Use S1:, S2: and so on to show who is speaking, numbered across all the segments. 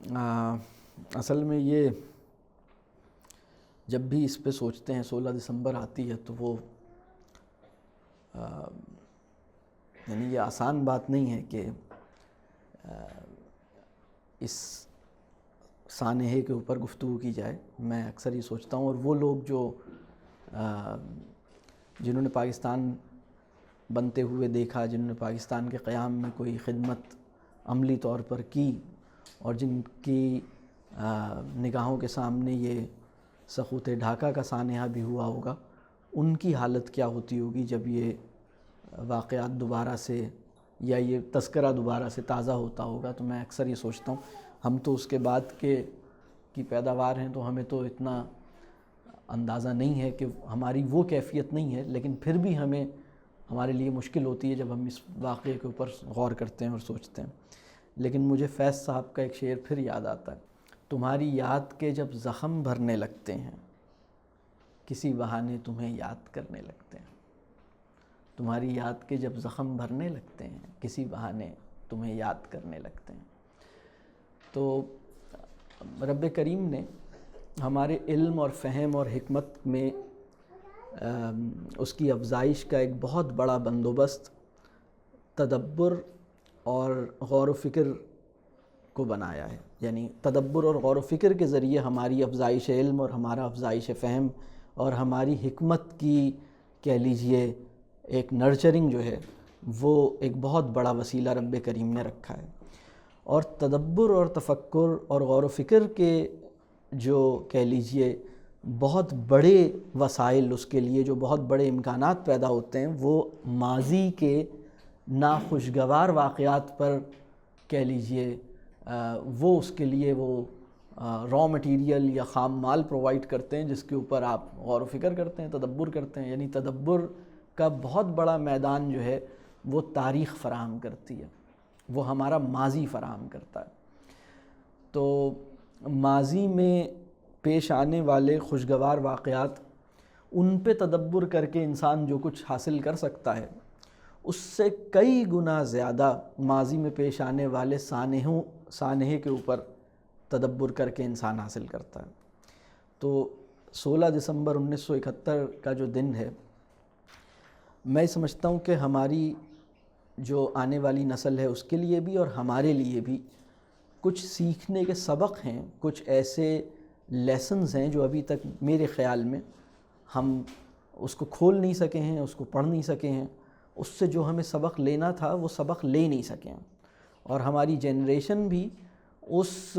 S1: اصل میں یہ جب بھی اس پہ سوچتے ہیں 16 دسمبر آتی ہے تو وہ یعنی یہ آسان بات نہیں ہے کہ اس سانحے کے اوپر گفتگو کی جائے. میں اکثر یہ سوچتا ہوں، اور وہ لوگ جو جنہوں نے پاکستان بنتے ہوئے دیکھا، جنہوں نے پاکستان کے قیام میں کوئی خدمت عملی طور پر کی، اور جن کی نگاہوں کے سامنے یہ سقوط ڈھاکہ کا سانحہ بھی ہوا ہوگا، ان کی حالت کیا ہوتی ہوگی جب یہ واقعات دوبارہ سے یا یہ تذکرہ دوبارہ سے تازہ ہوتا ہوگا. تو میں اکثر یہ سوچتا ہوں، ہم تو اس کے بعد کی پیداوار ہیں تو ہمیں تو اتنا اندازہ نہیں ہے کہ ہماری وہ کیفیت نہیں ہے، لیکن پھر بھی ہمارے لیے مشکل ہوتی ہے جب ہم اس واقعے کے اوپر غور کرتے ہیں اور سوچتے ہیں. لیکن مجھے فیض صاحب کا ایک شعر پھر یاد آتا ہے: تمہاری یاد کے جب زخم بھرنے لگتے ہیں کسی بہانے تمہیں یاد کرنے لگتے ہیں. تمہاری یاد کے جب زخم بھرنے لگتے ہیں کسی بہانے تمہیں یاد کرنے لگتے ہیں. تو رب کریم نے ہمارے علم اور فہم اور حکمت میں اس کی افزائش کا ایک بہت بڑا بندوبست تدبر اور غور و فکر کو بنایا ہے. یعنی تدبر اور غور و فکر کے ذریعے ہماری افزائش علم اور ہمارا افزائش فہم اور ہماری حکمت کی کہہ لیجئے ایک نرچرنگ جو ہے وہ ایک بہت بڑا وسیلہ رب کریم نے رکھا ہے. اور تدبر اور تفکر اور غور و فکر کے جو کہہ لیجئے بہت بڑے وسائل، اس کے لیے جو بہت بڑے امکانات پیدا ہوتے ہیں، وہ ماضی کے ناخوشگوار واقعات پر کہہ لیجئے وہ اس کے لیے وہ را مٹیریل یا خام مال پرووائڈ کرتے ہیں جس کے اوپر آپ غور و فکر کرتے ہیں، تدبر کرتے ہیں. یعنی تدبر کا بہت بڑا میدان جو ہے وہ تاریخ فراہم کرتی ہے، وہ ہمارا ماضی فراہم کرتا ہے. تو ماضی میں پیش آنے والے خوشگوار واقعات، ان پہ تدبر کر کے انسان جو کچھ حاصل کر سکتا ہے اس سے کئی گنا زیادہ ماضی میں پیش آنے والے سانحے کے اوپر تدبر کر کے انسان حاصل کرتا ہے. تو 16 دسمبر 1971 کا جو دن ہے، میں سمجھتا ہوں کہ ہماری جو آنے والی نسل ہے اس کے لیے بھی اور ہمارے لیے بھی کچھ سیکھنے کے سبق ہیں، کچھ ایسے لیسنز ہیں جو ابھی تک میرے خیال میں ہم اس کو کھول نہیں سکے ہیں، اس کو پڑھ نہیں سکے ہیں. اس سے جو ہمیں سبق لینا تھا وہ سبق لے نہیں سکے ہیں، اور ہماری جنریشن بھی اس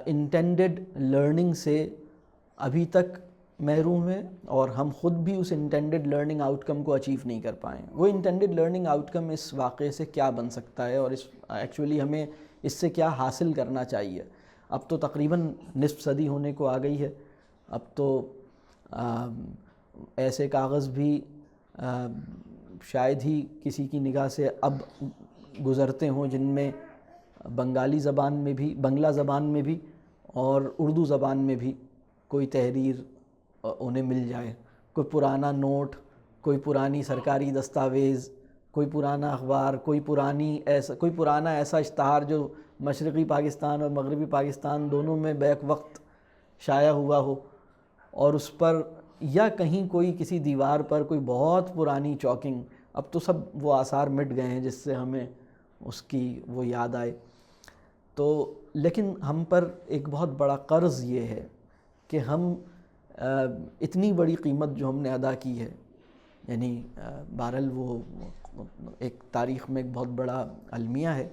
S1: انٹینڈڈ لرننگ سے ابھی تک محروم ہے، اور ہم خود بھی اس انٹینڈڈ لرننگ آؤٹ کم کو اچیو نہیں کر پائے ہیں. وہ انٹینڈڈ لرننگ آؤٹ کم اس واقعے سے کیا بن سکتا ہے، اور ایکچولی ہمیں اس سے کیا حاصل کرنا چاہیے. اب تو تقریباً نصف صدی ہونے کو آ گئی ہے. اب تو ایسے کاغذ بھی شاید ہی کسی کی نگاہ سے اب گزرتے ہوں جن میں بنگالی زبان میں بھی، بنگلہ زبان میں بھی اور اردو زبان میں بھی کوئی تحریر انہیں مل جائے. کوئی پرانا نوٹ، کوئی پرانی سرکاری دستاویز، کوئی پرانا اخبار، کوئی پرانا ایسا اشتہار جو مشرقی پاکستان اور مغربی پاکستان دونوں میں بیک وقت شائع ہوا ہو، اور اس پر یا کہیں کوئی کسی دیوار پر کوئی بہت پرانی چاکنگ. اب تو سب وہ آثار مٹ گئے ہیں جس سے ہمیں اس کی وہ یاد آئے. تو لیکن ہم پر ایک بہت بڑا قرض یہ ہے کہ ہم اتنی بڑی قیمت جو ہم نے ادا کی ہے، یعنی بہرحال وہ ایک تاریخ میں ایک بہت بڑا المیہ ہے،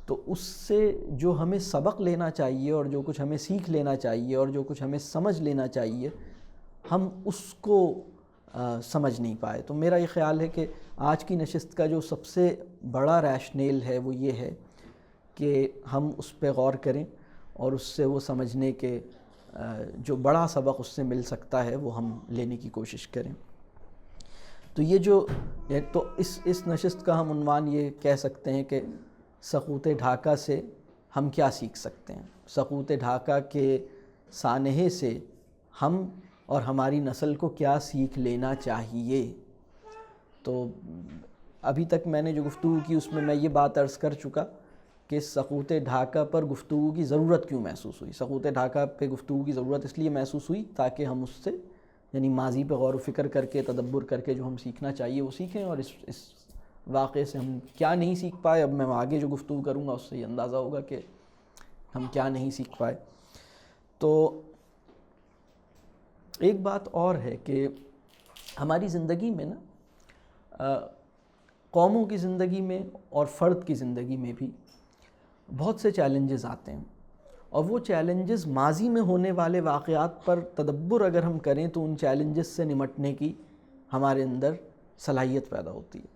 S1: تو اس سے جو ہمیں سبق لینا چاہیے اور جو کچھ ہمیں سیکھ لینا چاہیے اور جو کچھ ہمیں سمجھ لینا چاہیے، ہم اس کو سمجھ نہیں پائے. تو میرا یہ خیال ہے کہ آج کی نشست کا جو سب سے بڑا ریشنیل ہے وہ یہ ہے کہ ہم اس پہ غور کریں اور اس سے وہ سمجھنے کے جو بڑا سبق اس سے مل سکتا ہے وہ ہم لینے کی کوشش کریں. تو تو اس نشست کا ہم عنوان یہ کہہ سکتے ہیں کہ سقوط ڈھاکہ سے ہم کیا سیکھ سکتے ہیں، سقوط ڈھاکہ کے سانحے سے ہم اور ہماری نسل کو کیا سیکھ لینا چاہیے. تو ابھی تک میں نے جو گفتگو کی اس میں یہ بات عرض کر چکا کہ سقوط ڈھاکہ پر گفتگو کی ضرورت کیوں محسوس ہوئی. سقوط ڈھاکہ پہ گفتگو کی ضرورت اس لیے محسوس ہوئی تاکہ ہم اس سے یعنی ماضی پہ غور و فکر کر کے تدبر کر کے جو ہم سیکھنا چاہیے وہ سیکھیں, اور اس واقعے سے ہم کیا نہیں سیکھ پائے. اب میں آگے جو گفتگو کروں گا اس سے یہ اندازہ ہوگا کہ ہم کیا نہیں سیکھ پائے. تو ایک بات اور ہے کہ ہماری زندگی میں نا قوموں کی زندگی میں اور فرد کی زندگی میں بھی بہت سے چیلنجز آتے ہیں, اور وہ چیلنجز ماضی میں ہونے والے واقعات پر تدبر اگر ہم کریں تو ان چیلنجز سے نمٹنے کی ہمارے اندر صلاحیت پیدا ہوتی ہے.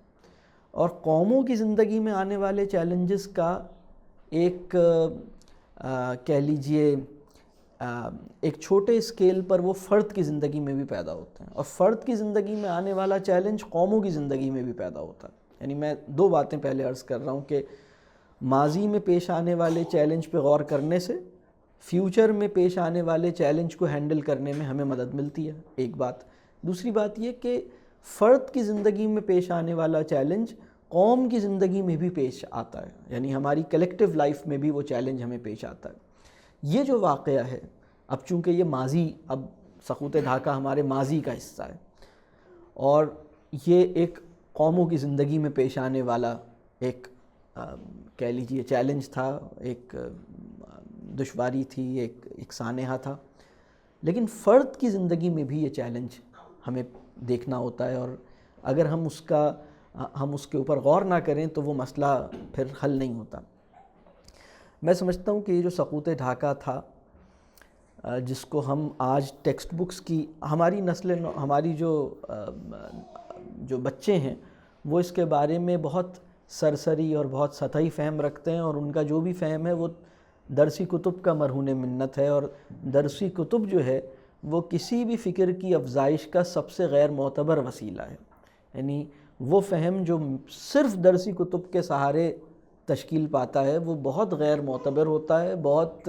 S1: اور قوموں کی زندگی میں آنے والے چیلنجز کا ایک کہہ لیجئے ایک چھوٹے اسکیل پر وہ فرد کی زندگی میں بھی پیدا ہوتے ہیں, اور فرد کی زندگی میں آنے والا چیلنج قوموں کی زندگی میں بھی پیدا ہوتا ہے. یعنی میں دو باتیں پہلے عرض کر رہا ہوں کہ ماضی میں پیش آنے والے چیلنج پہ غور کرنے سے فیوچر میں پیش آنے والے چیلنج کو ہینڈل کرنے میں ہمیں مدد ملتی ہے, ایک بات. دوسری بات یہ کہ فرد کی زندگی میں پیش آنے والا چیلنج قوم کی زندگی میں بھی پیش آتا ہے, یعنی ہماری کلیکٹیو لائف میں بھی وہ چیلنج ہمیں پیش آتا ہے. یہ جو واقعہ ہے, اب چونکہ یہ ماضی, اب سقوط ڈھاکہ ہمارے ماضی کا حصہ ہے, اور یہ ایک قوموں کی زندگی میں پیش آنے والا ایک کہہ لیجیے چیلنج تھا, ایک دشواری تھی, ایک سانحہ تھا. لیکن فرد کی زندگی میں بھی یہ چیلنج ہمیں دیکھنا ہوتا ہے, اور اگر ہم اس کے اوپر غور نہ کریں تو وہ مسئلہ پھر حل نہیں ہوتا. میں سمجھتا ہوں کہ یہ جو سقوط ڈھاکہ تھا جس کو ہم آج ٹیکسٹ بکس کی ہماری ہماری جو بچے ہیں وہ اس کے بارے میں بہت سرسری اور بہت سطحی فہم رکھتے ہیں, اور ان کا جو بھی فہم ہے وہ درسی کتب کا مرہون منت ہے, اور درسی کتب جو ہے وہ کسی بھی فکر کی افزائش کا سب سے غیر معتبر وسیلہ ہے. یعنی وہ فہم جو صرف درسی کتب کے سہارے تشکیل پاتا ہے وہ بہت غیر معتبر ہوتا ہے, بہت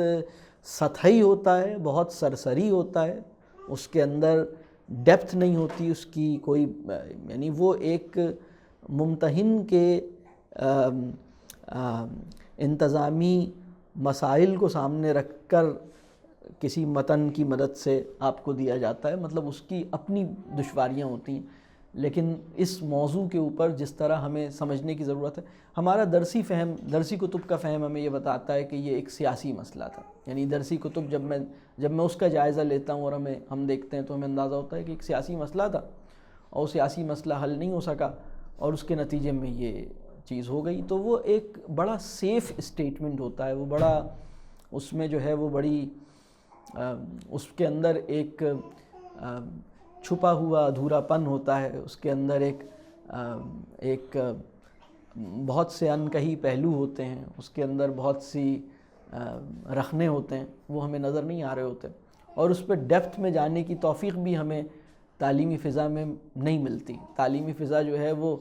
S1: سطحی ہوتا ہے, بہت سرسری ہوتا ہے, اس کے اندر ڈیپتھ نہیں ہوتی اس کی کوئی. یعنی وہ ایک ممتحن کے انتظامی مسائل کو سامنے رکھ کر کسی متن کی مدد سے آپ کو دیا جاتا ہے, مطلب اس کی اپنی دشواریاں ہوتی ہیں. لیکن اس موضوع کے اوپر جس طرح ہمیں سمجھنے کی ضرورت ہے, ہمارا درسی کتب کا فہم ہمیں یہ بتاتا ہے کہ یہ ایک سیاسی مسئلہ تھا. یعنی درسی کتب جب میں اس کا جائزہ لیتا ہوں اور ہم دیکھتے ہیں تو ہمیں اندازہ ہوتا ہے کہ ایک سیاسی مسئلہ تھا, اور سیاسی مسئلہ حل نہیں ہو سکا, اور اس کے نتیجے میں یہ چیز ہو گئی. تو وہ ایک بڑا سیف اسٹیٹمنٹ ہوتا ہے, وہ بڑا اس میں جو ہے وہ بڑی اس کے اندر ایک چھپا ہوا ادھورا پن ہوتا ہے, اس کے اندر ایک بہت سے انکہی پہلو ہوتے ہیں, اس کے اندر بہت سی رخنے ہوتے ہیں, وہ ہمیں نظر نہیں آ رہے ہوتے, اور اس پہ ڈیپتھ میں جانے کی توفیق بھی ہمیں تعلیمی فضا میں نہیں ملتی. تعلیمی فضا جو ہے وہ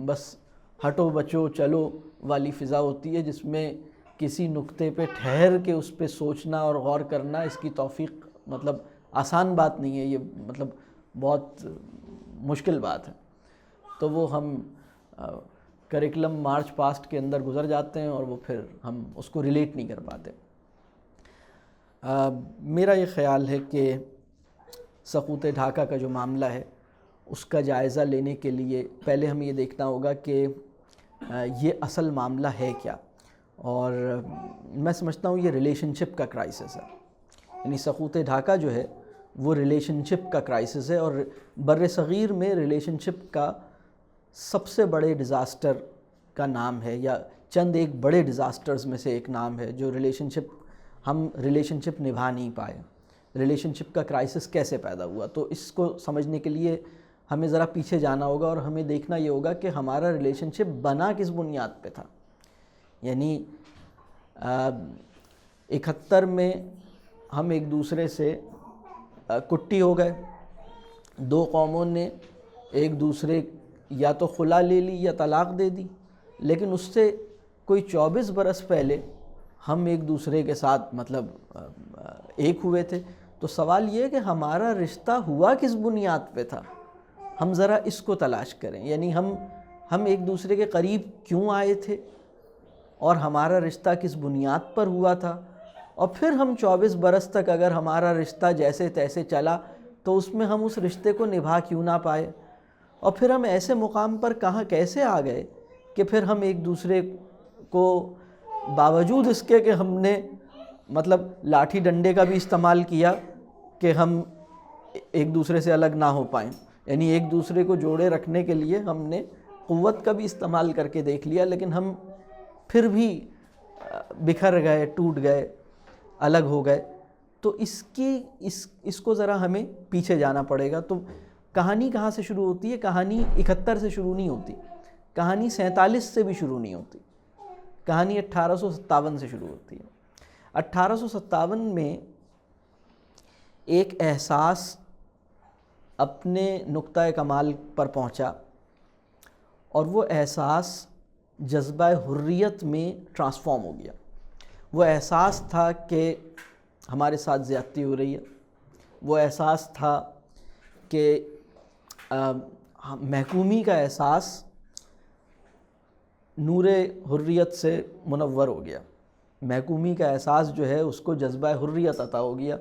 S1: بس ہٹو بچو چلو والی فضا ہوتی ہے, جس میں کسی نقطے پہ ٹھہر کے اس پہ سوچنا اور غور کرنا اس کی توفیق مطلب آسان بات نہیں ہے, یہ مطلب بہت مشکل بات ہے. تو وہ ہم کریکلم مارچ پاسٹ کے اندر گزر جاتے ہیں, اور وہ پھر ہم اس کو ریلیٹ نہیں کر پاتے. میرا یہ خیال ہے کہ سقوط ڈھاکہ کا جو معاملہ ہے اس کا جائزہ لینے کے لیے پہلے ہمیں یہ دیکھنا ہوگا کہ یہ اصل معاملہ ہے کیا. اور میں سمجھتا ہوں یہ ریلیشن شپ کا کرائسس ہے. یعنی سقوط ڈھاکہ جو ہے وہ ریلیشن شپ کا کرائسس ہے, اور بر صغیر میں ریلیشن شپ کا سب سے بڑے ڈیزاسٹر کا نام ہے, یا چند ایک بڑے ڈیزاسٹرز میں سے ایک نام ہے, جو ہم ریلیشن شپ نبھا نہیں پائے. ریلیشن شپ کا کرائسس کیسے پیدا ہوا, تو اس کو سمجھنے کے لیے ہمیں ذرا پیچھے جانا ہوگا, اور ہمیں دیکھنا یہ ہوگا کہ ہمارا ریلیشن شپ بنا کس بنیاد پہ تھا. یعنی 71 میں ہم ایک دوسرے سے کٹی ہو گئے, دو قوموں نے ایک دوسرے یا تو خلا لے لی یا طلاق دے دی, لیکن اس سے کوئی 24 برس پہلے ہم ایک دوسرے کے ساتھ مطلب ایک ہوئے تھے. تو سوال یہ ہے کہ ہمارا رشتہ ہوا کس بنیاد پہ تھا, ہم ذرا اس کو تلاش کریں. یعنی ہم ایک دوسرے کے قریب کیوں آئے تھے, اور ہمارا رشتہ کس بنیاد پر ہوا تھا، اور پھر ہم 24 برس تک اگر ہمارا رشتہ جیسے تیسے چلا تو اس میں ہم اس رشتے کو نبھا کیوں نہ پائے، اور پھر ہم ایسے مقام پر کہاں کیسے آ گئے کہ پھر ہم ایک دوسرے کو باوجود اس کے کہ ہم نے مطلب لاٹھی ڈنڈے کا بھی استعمال کیا کہ ہم ایک دوسرے سے الگ نہ ہو پائیں، یعنی ایک دوسرے کو جوڑے رکھنے کے لیے ہم نے قوت کا بھی استعمال کر کے دیکھ لیا، لیکن ہم پھر بھی بکھر گئے، ٹوٹ گئے، الگ ہو گئے۔ تو اس کو ذرا ہمیں پیچھے جانا پڑے گا۔ تو کہانی کہاں سے شروع ہوتی ہے؟ کہانی 71 سے شروع نہیں ہوتی، کہانی 47 سے بھی شروع نہیں ہوتی، کہانی 1857 سے شروع ہوتی ہے۔ 1857 میں ایک احساس اپنے نقطۂ کمال پر پہنچا، اور وہ احساس جذبہ حریت میں ٹرانسفارم ہو گیا۔ وہ احساس تھا کہ ہمارے ساتھ زیادتی ہو رہی ہے، وہ احساس تھا کہ محکومی کا احساس نور حریت سے منور ہو گیا، محکومی کا احساس جو ہے اس کو جذبہ حریت عطا ہو گیا،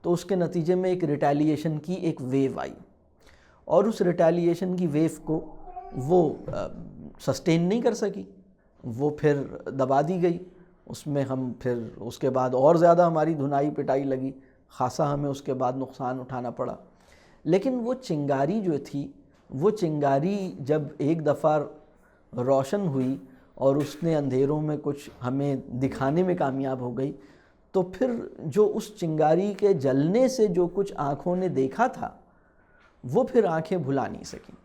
S1: تو اس کے نتیجے میں ایک ریٹیلیشن کی ایک ویو آئی، اور اس ریٹیلیشن کی ویو کو وہ سسٹین نہیں کر سکی، وہ پھر دبا دی گئی۔ اس میں ہم پھر اس کے بعد اور زیادہ ہماری دھنائی پٹائی لگی، خاصا ہمیں اس کے بعد نقصان اٹھانا پڑا۔ لیکن وہ چنگاری جو تھی، وہ چنگاری جب ایک دفعہ روشن ہوئی اور اس نے اندھیروں میں کچھ ہمیں دکھانے میں کامیاب ہو گئی، تو پھر جو اس چنگاری کے جلنے سے جو کچھ آنکھوں نے دیکھا تھا وہ پھر آنکھیں بھلا نہیں سکیں،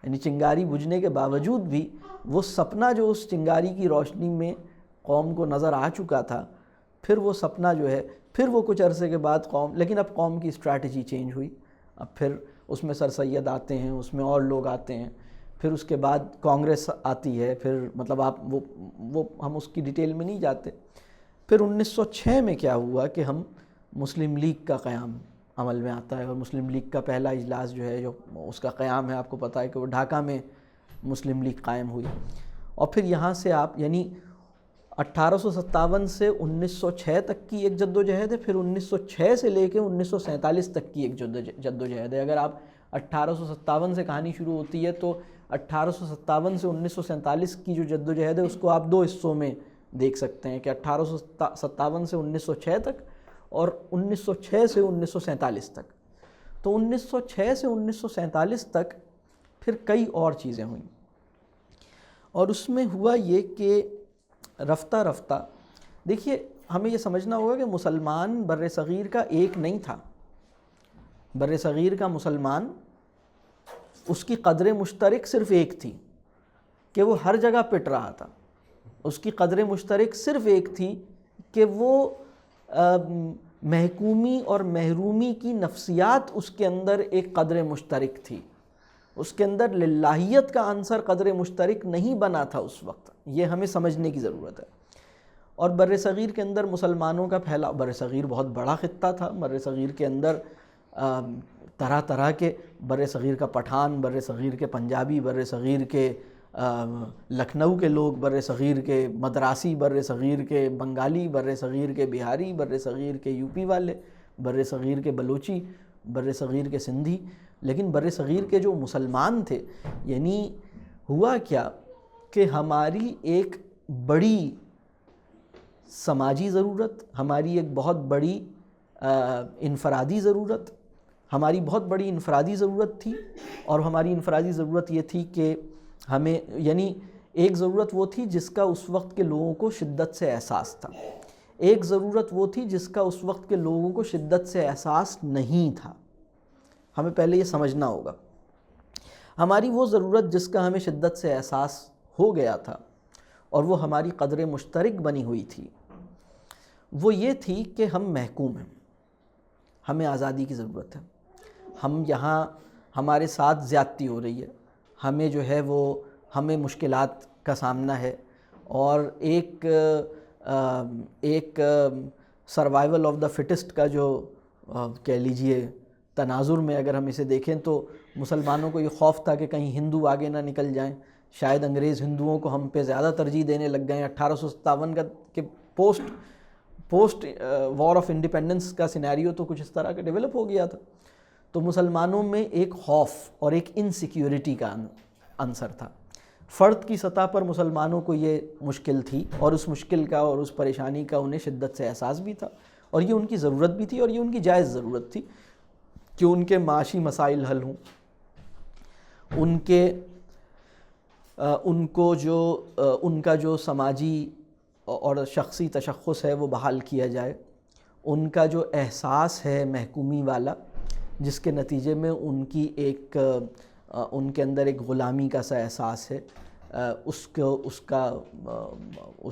S1: یعنی چنگاری بجھنے کے باوجود بھی وہ سپنا جو اس چنگاری کی روشنی میں قوم کو نظر آ چکا تھا، پھر وہ سپنا جو ہے پھر وہ کچھ عرصے کے بعد لیکن اب قوم کی اسٹریٹجی چینج ہوئی، اب پھر اس میں سر سید آتے ہیں، اس میں اور لوگ آتے ہیں، پھر اس کے بعد کانگریس آتی ہے، پھر مطلب آپ وہ ہم اس کی ڈیٹیل میں نہیں جاتے۔ پھر 1906 میں کیا ہوا کہ ہم مسلم لیگ کا قیام عمل میں آتا ہے، اور مسلم لیگ کا پہلا اجلاس جو ہے جو اس کا قیام ہے، آپ کو پتہ ہے کہ وہ ڈھاکہ میں مسلم لیگ قائم ہوئی۔ اور پھر یہاں سے آپ یعنی 1857 سے 1906 تک کی ایک جد و جہد ہے، پھر 1906 سے لے کے 1947 تک کی ایک جد و جہد ہے۔ اگر آپ 1857 سے کہانی شروع ہوتی ہے تو 1857 سے 1947 کی جو جد و جہد ہے اس کو آپ دو حصوں میں دیکھ سکتے ہیں کہ 1857 سے 1906 تک اور 1906 سے 1947 تک۔ تو 1906 سے 1947 تک پھر کئی اور چیزیں ہوئیں، اور اس میں ہوا یہ کہ رفتہ رفتہ دیکھیے ہمیں یہ سمجھنا ہوگا کہ مسلمان بر صغیر کا ایک نہیں تھا۔ بر صغیر کا مسلمان اس کی قدر مشترک صرف ایک تھی کہ وہ ہر جگہ پٹ رہا تھا، اس کی قدر مشترک صرف ایک تھی کہ وہ محکومی اور محرومی کی نفسیات اس کے اندر ایک قدر مشترک تھی، اس کے اندر للہیت کا عنصر قدر مشترک نہیں بنا تھا اس وقت، یہ ہمیں سمجھنے کی ضرورت ہے۔ اور بر صغیر کے اندر مسلمانوں کا پھیلاؤ، بر صغیر بہت بڑا خطہ تھا، بر صغیر کے اندر طرح طرح کے، بر صغیر کا پٹھان، بر صغیر کے پنجابی، بر صغیر کے لکھنؤ کے لوگ، بر صغیر کے مدراسی، بر صغیر کے بنگالی، بر صغیر کے بہاری، بر صغیر کے یو پی والے، بر صغیر کے بلوچی، بر صغیر کے سندھی۔ لیکن بر صغیر کے جو مسلمان تھے، یعنی ہوا کیا کہ ہماری ایک بڑی سماجی ضرورت، ہماری ایک بہت بڑی انفرادی ضرورت، ہماری بہت بڑی انفرادی ضرورت تھی، اور ہماری انفرادی ضرورت یہ تھی کہ ہمیں یعنی ایک ضرورت وہ تھی جس کا اس وقت کے لوگوں کو شدت سے احساس تھا، ایک ضرورت وہ تھی جس کا اس وقت کے لوگوں کو شدت سے احساس نہیں تھا۔ ہمیں پہلے یہ سمجھنا ہوگا، ہماری وہ ضرورت جس کا ہمیں شدت سے احساس ہو گیا تھا اور وہ ہماری قدر مشترک بنی ہوئی تھی، وہ یہ تھی کہ ہم محکوم ہیں، ہمیں آزادی کی ضرورت ہے، ہم یہاں ہمارے ساتھ زیادتی ہو رہی ہے، ہمیں جو ہے وہ ہمیں مشکلات کا سامنا ہے، اور ایک سروائیول آف دا فٹسٹ کا جو کہہ لیجئے تناظر میں اگر ہم اسے دیکھیں تو مسلمانوں کو یہ خوف تھا کہ کہیں ہندو آگے نہ نکل جائیں، شاید انگریز ہندوؤں کو ہم پہ زیادہ ترجیح دینے لگ گئے ہیں 1857 کا کہ پوسٹ وار آف انڈیپینڈنس کا سینیریو تو کچھ اس طرح کا ڈیولپ ہو گیا تھا. تو مسلمانوں میں ایک خوف اور ایک انسیکیورٹی کا عنصر تھا. فرد کی سطح پر مسلمانوں کو یہ مشکل تھی، اور اس مشکل کا اور اس پریشانی کا انہیں شدت سے احساس بھی تھا، اور یہ ان کی ضرورت بھی تھی، اور یہ ان کی جائز ضرورت تھی کہ ان کے معاشی مسائل حل ہوں، ان کا جو سماجی اور شخصی تشخص ہے وہ بحال کیا جائے، ان کا جو احساس ہے محکومی والا جس کے نتیجے میں ان کے اندر ایک غلامی کا سا احساس ہے، اس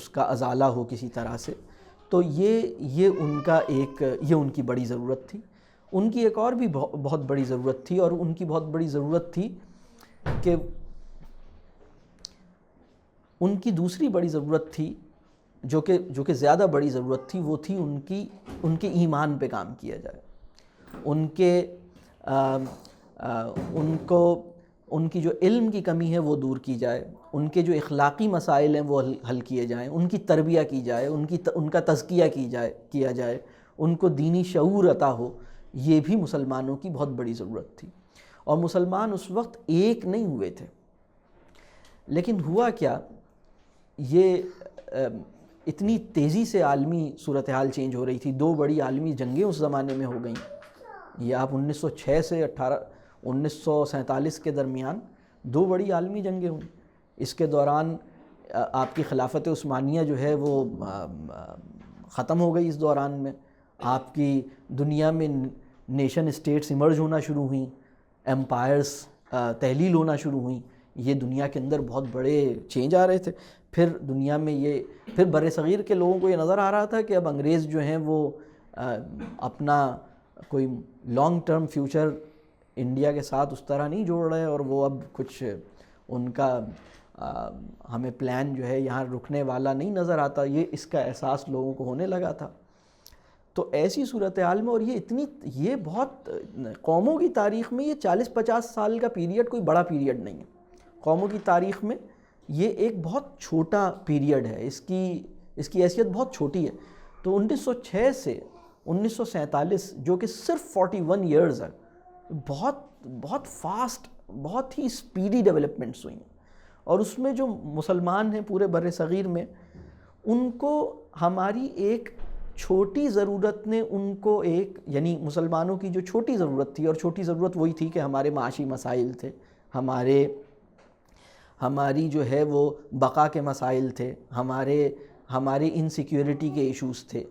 S1: کا ازالہ ہو کسی طرح سے. تو یہ ان کی بڑی ضرورت تھی. ان کی ایک اور بھی بہت بڑی ضرورت تھی، اور ان کی بہت بڑی ضرورت تھی کہ ان کی دوسری بڑی ضرورت تھی جو کہ زیادہ بڑی ضرورت تھی، وہ تھی ان کے ایمان پہ کام کیا جائے، ان کی جو علم کی کمی ہے وہ دور کی جائے، ان کے جو اخلاقی مسائل ہیں وہ حل کیے جائیں، ان کی تربیہ کی جائے، ان کا تزکیہ کیا جائے، ان کو دینی شعور عطا ہو. یہ بھی مسلمانوں کی بہت بڑی ضرورت تھی. اور مسلمان اس وقت ایک نہیں ہوئے تھے. لیکن ہوا کیا، یہ اتنی تیزی سے عالمی صورتحال چینج ہو رہی تھی. 2 بڑی عالمی جنگیں اس زمانے میں ہو گئیں. یہ آپ 1906 سے 1947 کے درمیان 2 بڑی عالمی جنگیں ہوئیں. اس کے دوران آپ کی خلافت عثمانیہ جو ہے وہ ختم ہو گئی. اس دوران میں آپ کی دنیا میں نیشن اسٹیٹس ایمرج ہونا شروع ہوئیں، ایمپائرز تحلیل ہونا شروع ہوئیں. یہ دنیا کے اندر بہت بڑے چینج آ رہے تھے. پھر دنیا میں پھر بر صغیر کے لوگوں کو یہ نظر آ رہا تھا کہ اب انگریز جو ہیں وہ اپنا کوئی لانگ ٹرم فیوچر انڈیا کے ساتھ اس طرح نہیں جوڑ رہے، اور وہ اب کچھ ان کا ہمیں پلان جو ہے یہاں رکنے والا نہیں نظر آتا. اس کا احساس لوگوں کو ہونے لگا تھا. تو ایسی صورتحال میں، اور یہ بہت قوموں کی تاریخ میں یہ 40-50 سال کا پیریڈ کوئی بڑا پیریڈ نہیں ہے. قوموں کی تاریخ میں یہ ایک بہت چھوٹا پیریڈ ہے، اس کی حیثیت بہت چھوٹی ہے. تو 1906 سے 1947 جو کہ صرف 41 ایئرز ہے، بہت فاسٹ، بہت ہی سپیڈی ڈیولپمنٹس ہوئی ہیں. اور اس میں جو مسلمان ہیں پورے بر صغیر میں، ان کو ہماری ایک چھوٹی ضرورت نے ان کو یعنی مسلمانوں کی جو چھوٹی ضرورت تھی، اور چھوٹی ضرورت وہی تھی کہ ہمارے معاشی مسائل تھے، ہماری جو ہے وہ بقا کے مسائل تھے، ہمارے انسیکیورٹی کے ایشوز تھے،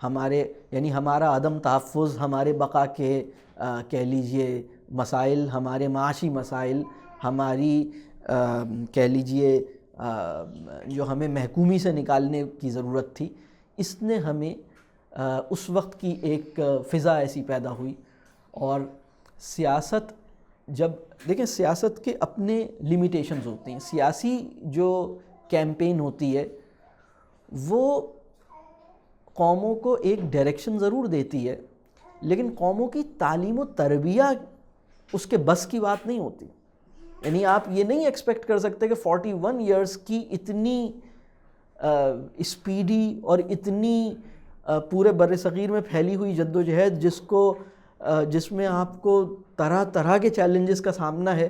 S1: یعنی ہمارا عدم تحفظ، ہمارے بقا کے کہہ لیجئے مسائل، ہمارے معاشی مسائل، ہماری کہہ لیجئے جو ہمیں محکومی سے نکالنے کی ضرورت تھی. اس نے ہمیں اس وقت کی ایک فضا ایسی پیدا ہوئی. اور سیاست، جب دیکھیں سیاست کے اپنے لیمیٹیشنز ہوتے ہیں. سیاسی جو کیمپین ہوتی ہے وہ قوموں کو ایک ڈائریکشن ضرور دیتی ہے، لیکن قوموں کی تعلیم و تربیہ اس کے بس کی بات نہیں ہوتی. یعنی آپ یہ نہیں ایکسپیکٹ کر سکتے کہ 41 ایئرز کی اتنی اسپیڈی اور اتنی پورے بر صغیر میں پھیلی ہوئی جدوجہد جس میں آپ کو طرح طرح کے چیلنجز کا سامنا ہے،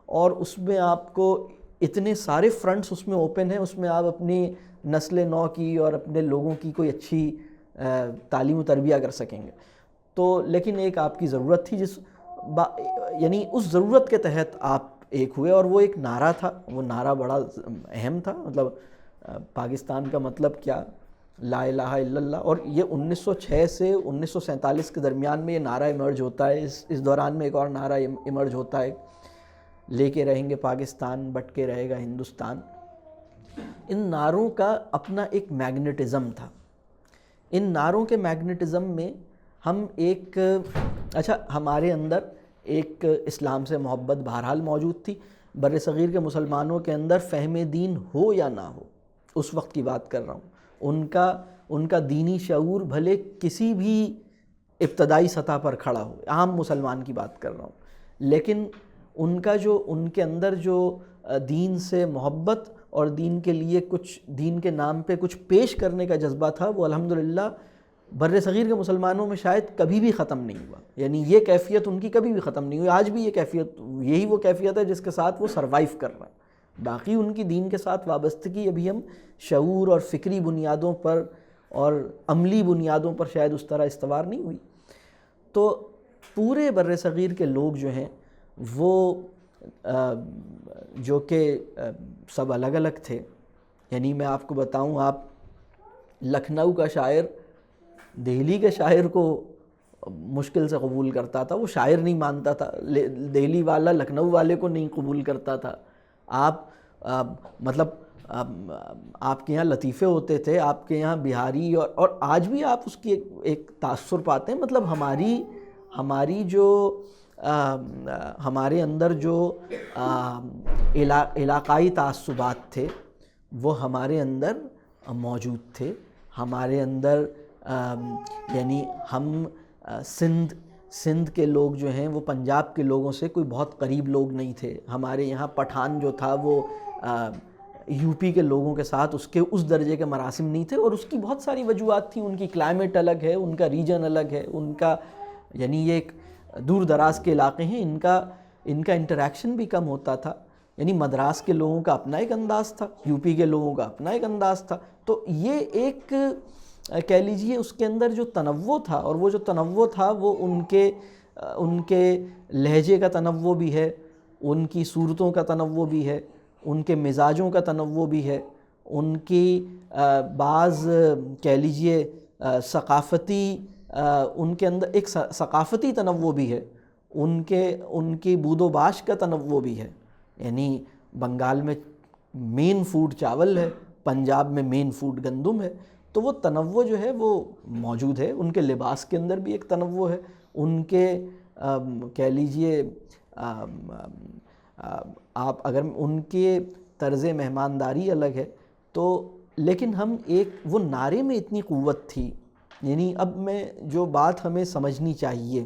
S1: اور اس میں آپ کو اتنے سارے فرنٹس اس میں اوپن ہیں، اس میں آپ اپنی نسل نو کی اور اپنے لوگوں کی کوئی اچھی تعلیم و تربیہ کر سکیں گے. تو لیکن ایک آپ کی ضرورت تھی یعنی اس ضرورت کے تحت آپ ایک ہوئے، اور وہ ایک نعرہ تھا. وہ نعرہ بڑا اہم تھا. مطلب پاکستان کا مطلب کیا، لا الہ الا اللہ. اور یہ 1906 سے 1947 کے درمیان میں یہ نعرہ ایمرج ہوتا ہے. اس دوران میں ایک اور نعرہ ایمرج ہوتا ہے، لے کے رہیں گے پاکستان، بٹ کے رہے گا ہندوستان. ان نعروں کا اپنا ایک میگنیٹزم تھا. ان نعروں کے میگنیٹزم میں ہم ہمارے اندر ایک اسلام سے محبت بہرحال موجود تھی. بر صغیر کے مسلمانوں کے اندر فہم دین ہو یا نہ ہو، اس وقت کی بات کر رہا ہوں، ان کا دینی شعور بھلے کسی بھی ابتدائی سطح پر کھڑا ہو، عام مسلمان کی بات کر رہا ہوں، لیکن ان کے اندر جو دین سے محبت اور دین کے لیے دین کے نام پہ کچھ پیش کرنے کا جذبہ تھا، وہ الحمدللہ بر صغیر کے مسلمانوں میں شاید کبھی بھی ختم نہیں ہوا. یعنی یہ کیفیت ان کی کبھی بھی ختم نہیں ہوئی. آج بھی یہی وہ کیفیت ہے جس کے ساتھ وہ سروائیو کر رہا ہے. باقی ان کی دین کے ساتھ وابستگی ابھی ہم شعور اور فکری بنیادوں پر اور عملی بنیادوں پر شاید اس طرح استوار نہیں ہوئی. تو پورے بر صغیر کے لوگ جو ہیں وہ جو کہ سب الگ الگ تھے. یعنی میں آپ کو بتاؤں، آپ لکھنؤ کا شاعر دہلی کے شاعر کو مشکل سے قبول کرتا تھا، وہ شاعر نہیں مانتا تھا. دہلی والا لکھنؤ والے کو نہیں قبول کرتا تھا. آپ مطلب آپ کے یہاں لطیفے ہوتے تھے، آپ کے یہاں بہاری اور آج بھی آپ اس کی ایک تاثر پاتے ہیں. مطلب ہماری جو ہمارے اندر جو علاقائی تعصبات تھے وہ ہمارے اندر موجود تھے. ہمارے اندر یعنی ہم سندھ کے لوگ جو ہیں وہ پنجاب کے لوگوں سے کوئی بہت قریب لوگ نہیں تھے. ہمارے یہاں پٹھان جو تھا وہ یو پی کے لوگوں کے ساتھ اس درجے کے مراسم نہیں تھے، اور اس کی بہت ساری وجوہات تھیں. ان کی کلائمیٹ الگ ہے، ان کا ریجن الگ ہے، ان کا یعنی یہ ایک دور دراز کے علاقے ہیں، ان کا انٹریکشن بھی کم ہوتا تھا. یعنی مدراس کے لوگوں کا اپنا ایک انداز تھا، یو پی کے لوگوں کا اپنا ایک انداز تھا. تو یہ ایک کہہ لیجئے اس کے اندر جو تنوع تھا، اور وہ جو تنوع تھا وہ ان کے لہجے کا تنوع بھی ہے، ان کی صورتوں کا تنوع بھی ہے، ان کے مزاجوں کا تنوع بھی ہے، ان کی بعض کہہ لیجئے ثقافتی ان کے اندر ایک ثقافتی تنوع بھی ہے، ان کی بود و باش کا تنوع بھی ہے. یعنی بنگال میں مین فوڈ چاول ہے، پنجاب میں مین فوڈ گندم ہے. تو وہ تنوع جو ہے وہ موجود ہے. ان کے لباس کے اندر بھی ایک تنوع ہے، ان کے کہہ لیجئے آپ اگر ان کے طرز مہمانداری الگ ہے تو، لیکن وہ نعرے میں اتنی قوت تھی. یعنی اب میں جو بات ہمیں سمجھنی چاہیے،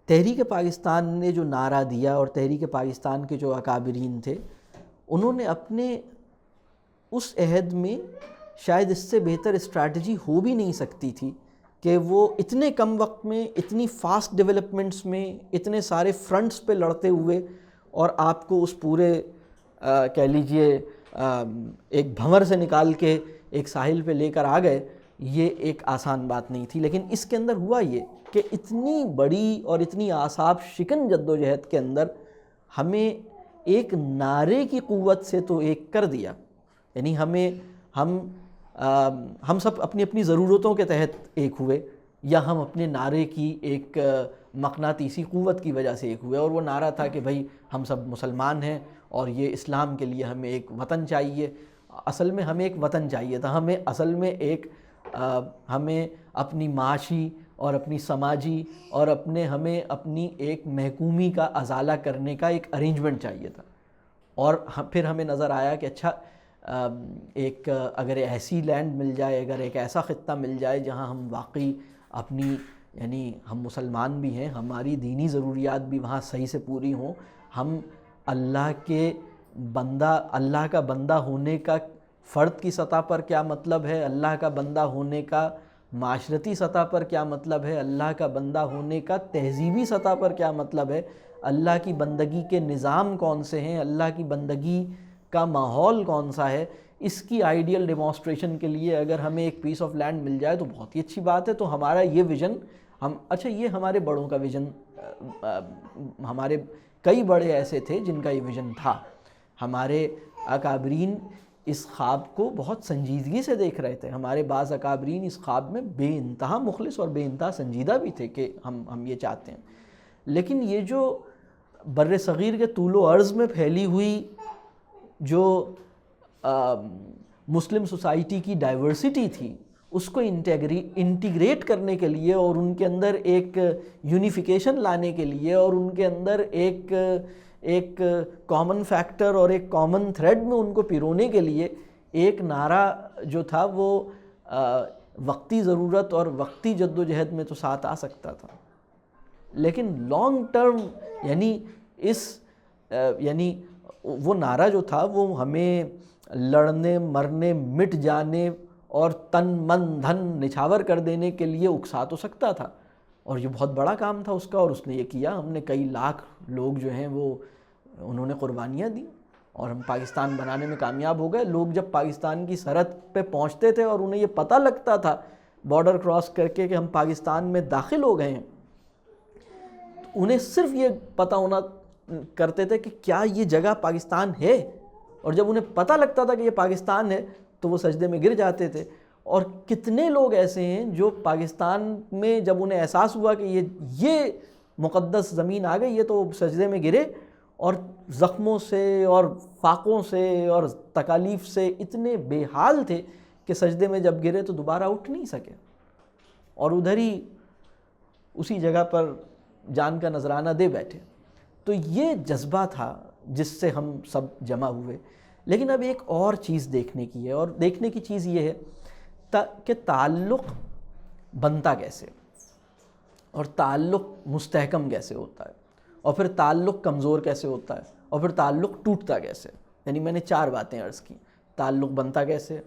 S1: تحریک پاکستان نے جو نعرہ دیا اور تحریک پاکستان کے جو اکابرین تھے، انہوں نے اپنے اس عہد میں شاید اس سے بہتر اسٹریٹجی ہو بھی نہیں سکتی تھی کہ وہ اتنے کم وقت میں اتنی فاسٹ ڈیولپمنٹس میں اتنے سارے فرنٹس پہ لڑتے ہوئے اور آپ کو اس پورے کہہ لیجئے ایک بھنور سے نکال کے ایک ساحل پہ لے کر آ گئے. یہ ایک آسان بات نہیں تھی. لیکن اس کے اندر ہوا یہ کہ اتنی بڑی اور اتنی اعصاب شکن جدوجہد کے اندر ہمیں ایک نعرے کی قوت سے تو ایک کر دیا. یعنی ہم سب اپنی اپنی ضرورتوں کے تحت ایک ہوئے، یا ہم اپنے نعرے کی ایک مقناطیسی قوت کی وجہ سے ایک ہوئے. اور وہ نعرہ تھا کہ بھائی ہم سب مسلمان ہیں اور یہ اسلام کے لیے ہمیں ایک وطن چاہیے. اصل میں ہمیں ایک وطن چاہیے تھا. ہمیں اپنی معاشی اور اپنی سماجی اور ہمیں اپنی ایک محکومی کا ازالہ کرنے کا ایک ارینجمنٹ چاہیے تھا. اور پھر ہمیں نظر آیا کہ اچھا ایک اگر ایسی لینڈ مل جائے، اگر ایک ایسا خطہ مل جائے جہاں ہم واقعی اپنی یعنی ہم مسلمان بھی ہیں، ہماری دینی ضروریات بھی وہاں صحیح سے پوری ہوں، ہم اللہ کا بندہ ہونے کا فرد کی سطح پر کیا مطلب ہے، اللہ کا بندہ ہونے کا معاشرتی سطح پر کیا مطلب ہے، اللہ کا بندہ ہونے کا تہذیبی سطح پر کیا مطلب ہے، اللہ کی بندگی کے نظام کون سے ہیں، اللہ کی بندگی کا ماحول کون سا ہے، اس کی آئیڈیل ڈیمانسٹریشن کے لیے اگر ہمیں ایک پیس آف لینڈ مل جائے تو بہت ہی اچھی بات ہے. تو ہمارا یہ ویژن یہ ہمارے بڑوں کا ویژن، ہمارے کئی بڑے ایسے تھے جن کا یہ ویژن تھا. ہمارے اکابرین اس خواب کو بہت سنجیدگی سے دیکھ رہے تھے. ہمارے بعض اکابرین اس خواب میں بے انتہا مخلص اور بے انتہا سنجیدہ بھی تھے کہ ہم یہ چاہتے ہیں. لیکن یہ جو بر صغیر کے طول و عرض میں پھیلی ہوئی جو مسلم سوسائٹی کی ڈائیورسٹی تھی، اس کو انٹیگریٹ کرنے کے لیے اور ان کے اندر ایک یونیفیکیشن لانے کے لیے اور ان کے اندر ایک کامن فیکٹر اور ایک کامن تھریڈ میں ان کو پیرونے کے لیے ایک نعرہ جو تھا وہ وقتی ضرورت اور وقتی جدوجہد میں تو ساتھ آ سکتا تھا. لیکن لانگ ٹرم یعنی وہ نعرہ جو تھا وہ ہمیں لڑنے مرنے مٹ جانے اور تن من دھن نچھاور کر دینے کے لیے اکسا تو سکتا تھا، اور یہ بہت بڑا کام تھا اس کا، اور اس نے یہ کیا. ہم نے کئی لاکھ لوگ جو ہیں وہ انہوں نے قربانیاں دی اور ہم پاکستان بنانے میں کامیاب ہو گئے. لوگ جب پاکستان کی سرحد پہ پہنچتے تھے اور انہیں یہ پتہ لگتا تھا بارڈر کراس کر کے کہ ہم پاکستان میں داخل ہو گئے ہیں، انہیں صرف یہ پتہ ہونا کرتے تھے کہ کیا یہ جگہ پاکستان ہے، اور جب انہیں پتہ لگتا تھا کہ یہ پاکستان ہے تو وہ سجدے میں گر جاتے تھے. اور کتنے لوگ ایسے ہیں جو پاکستان میں جب انہیں احساس ہوا کہ یہ مقدس زمین آ گئی ہے تو وہ سجدے میں گرے، اور زخموں سے اور فاقوں سے اور تکالیف سے اتنے بے حال تھے کہ سجدے میں جب گرے تو دوبارہ اٹھ نہیں سکے، اور ادھر ہی اسی جگہ پر جان کا نذرانہ دے بیٹھے. تو یہ جذبہ تھا جس سے ہم سب جمع ہوئے. لیکن اب ایک اور چیز دیکھنے کی ہے، اور دیکھنے کی چیز یہ ہے کہ تعلق بنتا کیسے، اور تعلق مستحکم کیسے ہوتا ہے، اور پھر تعلق کمزور کیسے ہوتا ہے، اور پھر تعلق ٹوٹتا کیسے. یعنی میں نے 4 باتیں عرض کی. تعلق بنتا کیسے،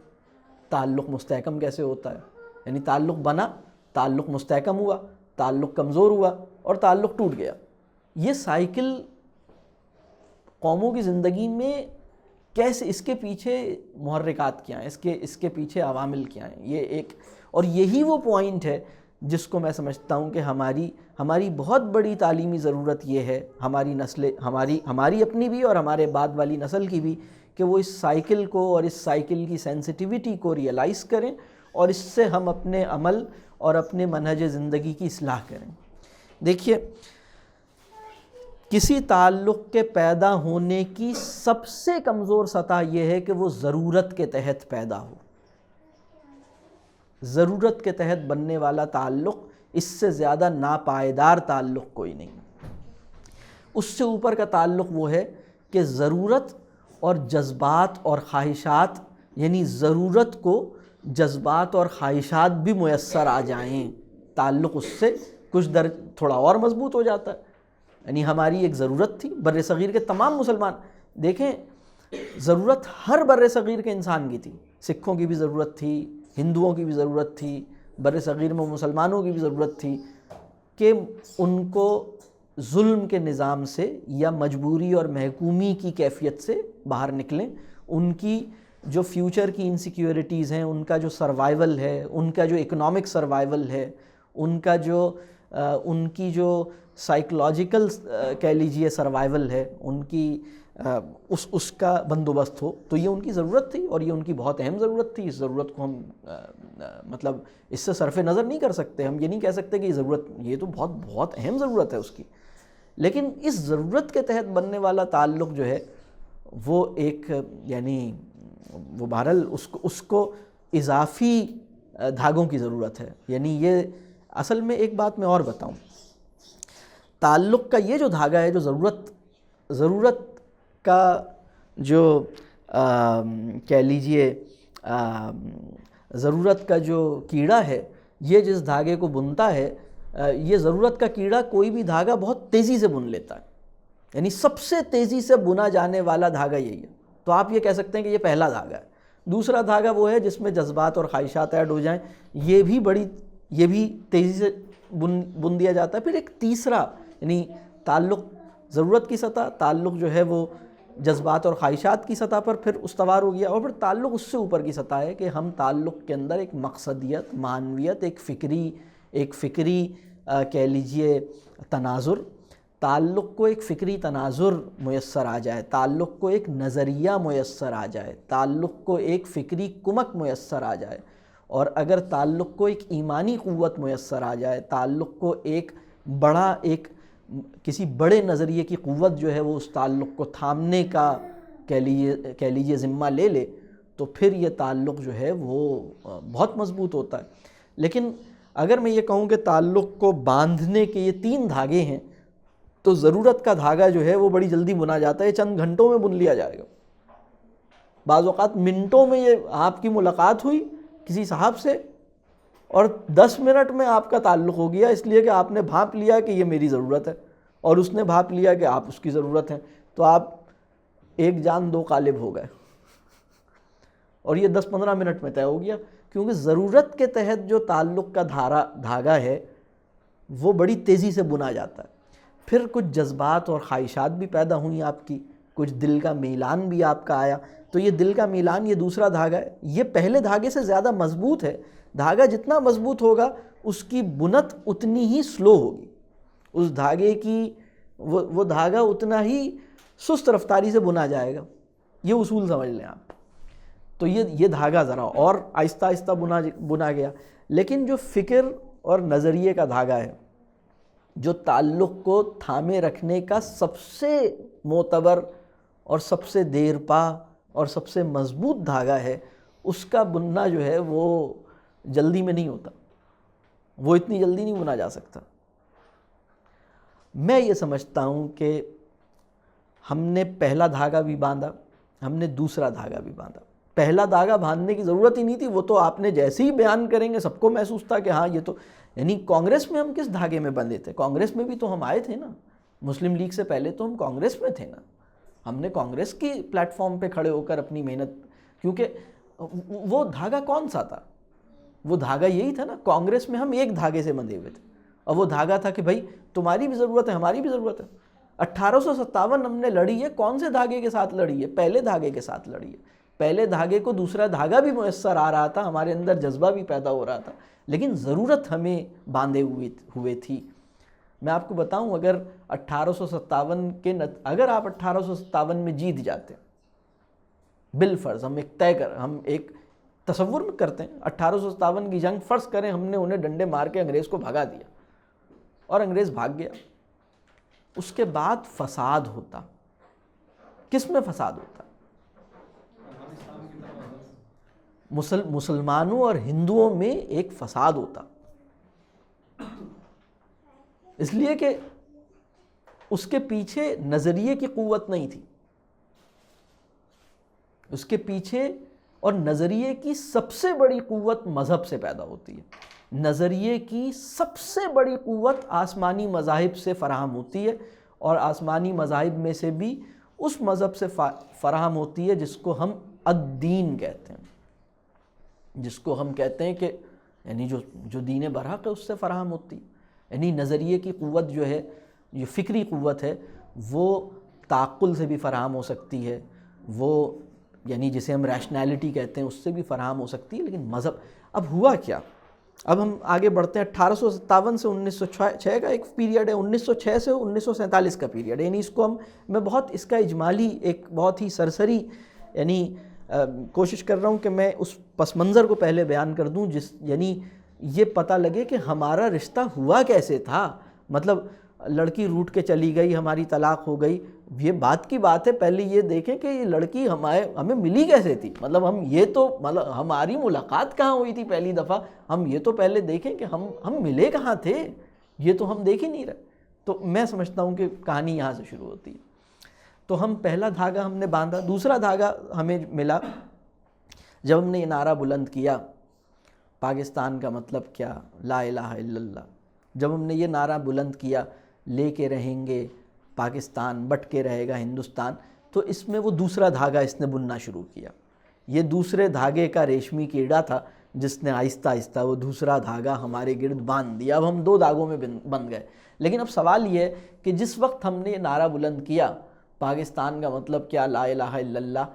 S1: تعلق مستحکم کیسے ہوتا ہے، یعنی تعلق بنا، تعلق مستحکم ہوا، تعلق کمزور ہوا، اور تعلق ٹوٹ گیا. یہ سائیکل قوموں کی زندگی میں کیسے، اس کے پیچھے محرکات کیا ہیں، اس کے پیچھے عوامل کیا ہیں، یہ ایک، اور یہی وہ پوائنٹ ہے جس کو میں سمجھتا ہوں کہ ہماری بہت بڑی تعلیمی ضرورت یہ ہے، ہماری اپنی بھی اور ہمارے بعد والی نسل کی بھی، کہ وہ اس سائیکل کو اور اس سائیکل کی سینسٹیوٹی کو ریئلائز کریں، اور اس سے ہم اپنے عمل اور اپنے منہج زندگی کی اصلاح کریں. دیکھیے، کسی تعلق کے پیدا ہونے کی سب سے کمزور سطح یہ ہے کہ وہ ضرورت کے تحت پیدا ہو. ضرورت کے تحت بننے والا تعلق اس سے زیادہ ناپائیدار تعلق کوئی نہیں. اس سے اوپر کا تعلق وہ ہے کہ ضرورت اور جذبات اور خواہشات، یعنی ضرورت کو جذبات اور خواہشات بھی میسر آ جائیں، تعلق اس سے کچھ تھوڑا اور مضبوط ہو جاتا ہے. یعنی ہماری ایک ضرورت تھی، بر صغیر کے تمام مسلمان، دیکھیں ضرورت ہر بر صغیر کے انسان کی تھی. سکھوں کی بھی ضرورت تھی، ہندوؤں کی بھی ضرورت تھی، بر صغیر میں مسلمانوں کی بھی ضرورت تھی کہ ان کو ظلم کے نظام سے یا مجبوری اور محکومی کی کیفیت سے باہر نکلیں. ان کی جو فیوچر کی انسیکیورٹیز ہیں، ان کا جو سروائیول ہے، ان کا جو اکنامک سروائیول ہے، ان کی جو سائیکولوجیکل کہہ لیجئے سروائیول ہے، ان کی اس کا بندوبست ہو، تو یہ ان کی ضرورت تھی، اور یہ ان کی بہت اہم ضرورت تھی. اس ضرورت کو ہم مطلب اس سے صرف نظر نہیں کر سکتے. ہم یہ نہیں کہہ سکتے کہ یہ تو بہت اہم ضرورت ہے اس کی. لیکن اس ضرورت کے تحت بننے والا تعلق جو ہے وہ ایک، یعنی وہ بہرحال اس کو اضافی دھاگوں کی ضرورت ہے. یعنی یہ اصل میں ایک بات میں اور بتاؤں، تعلق کا یہ جو دھاگا ہے، جو ضرورت کا جو کہہ لیجئے ضرورت کا جو کیڑا ہے، یہ جس دھاگے کو بنتا ہے، یہ ضرورت کا کیڑا کوئی بھی دھاگا بہت تیزی سے بن لیتا ہے. یعنی سب سے تیزی سے بنا جانے والا دھاگا یہی ہے. تو آپ یہ کہہ سکتے ہیں کہ یہ پہلا دھاگا ہے. دوسرا دھاگا وہ ہے جس میں جذبات اور خواہشات ایڈ ہو جائیں، یہ بھی تیزی سے بن دیا جاتا ہے. پھر ایک تیسرا، یعنی تعلق ضرورت کی سطح، تعلق جو ہے وہ جذبات اور خواہشات کی سطح پر پھر استوار ہو گیا، اور پھر تعلق اس سے اوپر کی سطح ہے کہ ہم تعلق کے اندر ایک مقصدیت، معنویت، ایک فکری کہہ لیجئے تناظر، تعلق کو ایک فکری تناظر میسر آ جائے، تعلق کو ایک نظریہ میسر آ جائے، تعلق کو ایک فکری کمک میسر آ جائے، اور اگر تعلق کو ایک ایمانی قوت میسر آ جائے، تعلق کو ایک کسی بڑے نظریے کی قوت جو ہے وہ اس تعلق کو تھامنے کا کہہ لیجئے ذمہ لے لے، تو پھر یہ تعلق جو ہے وہ بہت مضبوط ہوتا ہے. لیکن اگر میں یہ کہوں کہ تعلق کو باندھنے کے یہ 3 دھاگے ہیں، تو ضرورت کا دھاگا جو ہے وہ بڑی جلدی بنا جاتا ہے، چند گھنٹوں میں بن لیا جائے گا. بعض اوقات منٹوں میں یہ آپ کی ملاقات ہوئی کسی صاحب سے، اور 10 منٹ میں آپ کا تعلق ہو گیا، اس لیے کہ آپ نے بھانپ لیا کہ یہ میری ضرورت ہے اور اس نے بھانپ لیا کہ آپ اس کی ضرورت ہے، تو آپ ایک جان دو قالب ہو گئے، اور یہ 10-15 منٹ میں طے ہو گیا، کیونکہ ضرورت کے تحت جو تعلق کا دھاگا ہے وہ بڑی تیزی سے بنا جاتا ہے۔ پھر کچھ جذبات اور خواہشات بھی پیدا ہوئیں آپ کی، کچھ دل کا میلان بھی آپ کا آیا، تو یہ دل کا میلان، یہ دوسرا دھاگا ہے، یہ پہلے دھاگے سے زیادہ مضبوط ہے۔ دھاگا جتنا مضبوط ہوگا اس کی بنت اتنی ہی سلو ہوگی، اس دھاگے کی وہ دھاگا اتنا ہی سست رفتاری سے بنا جائے گا، یہ اصول سمجھ لیں آپ۔ تو یہ دھاگا ذرا اور آہستہ آہستہ بنا گیا۔ لیکن جو فکر اور نظریے کا دھاگا ہے، جو تعلق کو تھامے رکھنے کا سب سے معتبر اور سب سے دیر پا اور سب سے مضبوط دھاگا ہے، اس کا بننا جو ہے وہ جلدی میں نہیں ہوتا، وہ اتنی جلدی نہیں بنا جا سکتا۔ میں یہ سمجھتا ہوں کہ ہم نے پہلا دھاگا بھی باندھا، ہم نے دوسرا دھاگا بھی باندھا۔ پہلا دھاگا باندھنے کی ضرورت ہی نہیں تھی، وہ تو آپ نے جیسے ہی بیان کریں گے سب کو محسوس تھا کہ ہاں یہ تو، یعنی کانگریس میں ہم کس دھاگے میں بندھے تھے؟ کانگریس میں بھی تو ہم آئے تھے نا، مسلم لیگ سے پہلے تو ہم کانگریس میں تھے نا، ہم نے کانگریس کی پلیٹ فارم پہ کھڑے ہو کر اپنی محنت، کیونکہ وہ دھاگا کون سا تھا؟ وہ دھاگا یہی تھا نا، کانگریس میں ہم ایک دھاگے سے بندھے ہوئے تھے، اور وہ دھاگا تھا کہ بھائی تمہاری بھی ضرورت ہے، ہماری بھی ضرورت ہے۔ 1857 ہم نے لڑی ہے، کون سے دھاگے کے ساتھ لڑی ہے؟ پہلے دھاگے کے ساتھ لڑی ہے۔ پہلے دھاگے کو دوسرا دھاگا بھی میسر آ رہا تھا، ہمارے اندر جذبہ بھی پیدا ہو رہا تھا، لیکن ضرورت ہمیں باندھے ہوئے تھی۔ میں آپ کو بتاؤں، اگر 1857 اگر آپ 1857 میں جیت جاتے، بالفرض ہم ایک تصور کرتے ہیں 1857 کی جنگ، فرض کریں ہم نے انہیں ڈنڈے مار کے انگریز کو بھگا دیا اور انگریز بھاگ گیا، اس کے بعد فساد ہوتا۔ کس میں فساد ہوتا؟ مسلمانوں اور ہندوؤں میں ایک فساد ہوتا، اس لیے کہ اس کے پیچھے نظریے کی قوت نہیں تھی، اس کے پیچھے، اور نظریے کی سب سے بڑی قوت مذہب سے پیدا ہوتی ہے، نظریے کی سب سے بڑی قوت آسمانی مذاہب سے فراہم ہوتی ہے، اور آسمانی مذاہب میں سے بھی اس مذہب سے فراہم ہوتی ہے جس کو ہم الدین کہتے ہیں، جس کو ہم کہتے ہیں کہ یعنی جو دین برحق ہے اس سے فراہم ہوتی ہے۔ یعنی نظریے کی قوت جو ہے، جو فکری قوت ہے، وہ تعقل سے بھی فراہم ہو سکتی ہے، وہ یعنی جسے ہم ریشنالٹی کہتے ہیں اس سے بھی فراہم ہو سکتی ہے، لیکن مذہب، اب ہوا کیا؟ اب ہم آگے بڑھتے ہیں۔ 1857 سے 1906 کا ایک پیریڈ ہے، 1906 سے 1947 کا پیریڈ ہے، یعنی اس کو میں بہت اس کا اجمالی ایک بہت ہی سرسری یعنی کوشش کر رہا ہوں کہ میں اس پس منظر کو پہلے بیان کر دوں، یعنی یہ پتہ لگے کہ ہمارا رشتہ ہوا کیسے تھا۔ مطلب لڑکی روٹ کے چلی گئی، ہماری طلاق ہو گئی، یہ بات کی بات ہے، پہلے یہ دیکھیں کہ یہ لڑکی ہمیں ملی کیسے تھی، مطلب ہماری ملاقات کہاں ہوئی تھی پہلی دفعہ، ہم یہ تو پہلے دیکھیں کہ ہم ملے کہاں تھے، یہ تو ہم دیکھ ہی نہیں رہے۔ تو میں سمجھتا ہوں کہ کہانی یہاں سے شروع ہوتی ہے۔ تو ہم پہلا دھاگا ہم نے باندھا، دوسرا دھاگا ہمیں ملا جب ہم نے یہ نعرہ بلند کیا، پاکستان کا مطلب کیا، لا الہ الا اللہ۔ جب ہم نے یہ نعرہ بلند کیا، لے کے رہیں گے پاکستان، بٹ کے رہے گا ہندوستان، تو اس میں وہ دوسرا دھاگا اس نے بننا شروع کیا۔ یہ دوسرے دھاگے کا ریشمی کیڑا تھا جس نے آہستہ آہستہ وہ دوسرا دھاگا ہمارے گرد باندھ دیا۔ اب ہم 2 دھاگوں میں بند گئے۔ لیکن اب سوال یہ ہے کہ جس وقت ہم نے یہ نعرہ بلند کیا، پاکستان کا مطلب کیا، لا الہ الا اللہ،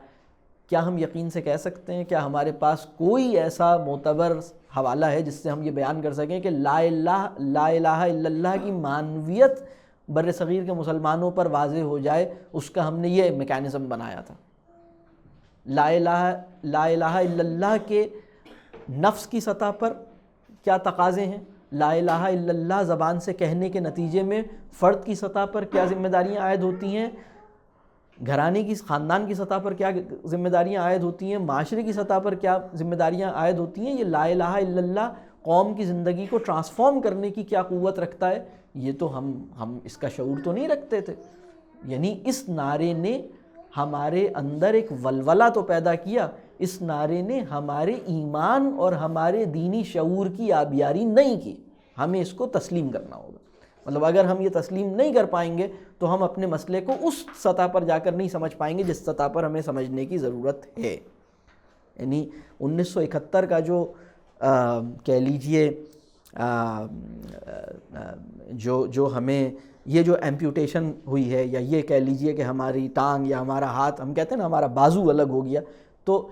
S1: کیا ہم یقین سے کہہ سکتے ہیں، کیا ہمارے پاس کوئی ایسا معتبر حوالہ ہے جس سے ہم یہ بیان کر سکیں کہ لا الہ الا اللہ کی معنویت بر صغیر کے مسلمانوں پر واضح ہو جائے؟ اس کا ہم نے یہ میکانزم بنایا تھا۔ لا الہ الا اللہ کے نفس کی سطح پر کیا تقاضے ہیں، لا الہ الا اللہ زبان سے کہنے کے نتیجے میں فرد کی سطح پر کیا ذمہ داریاں عائد ہوتی ہیں، گھرانے کی، خاندان کی سطح پر کیا ذمہ داریاں عائد ہوتی ہیں، معاشرے کی سطح پر کیا ذمہ داریاں عائد ہوتی ہیں، یہ لا الہ الا اللہ قوم کی زندگی کو ٹرانسفارم کرنے کی کیا قوت رکھتا ہے، یہ تو ہم اس کا شعور تو نہیں رکھتے تھے۔ یعنی اس نعرے نے ہمارے اندر ایک ولولہ تو پیدا کیا، اس نعرے نے ہمارے ایمان اور ہمارے دینی شعور کی آبیاری نہیں کی. ہمیں اس کو تسلیم کرنا ہوگا. مطلب اگر ہم یہ تسلیم نہیں کر پائیں گے تو ہم اپنے مسئلے کو اس سطح پر جا کر نہیں سمجھ پائیں گے جس سطح پر ہمیں سمجھنے کی ضرورت ہے. یعنی 1971 کا جو کہہ لیجئے جو ہمیں یہ جو ایمپیوٹیشن ہوئی ہے، یا یہ کہہ لیجئے کہ ہماری ٹانگ یا ہمارا ہاتھ، ہم کہتے ہیں نا ہمارا بازو الگ ہو گیا، تو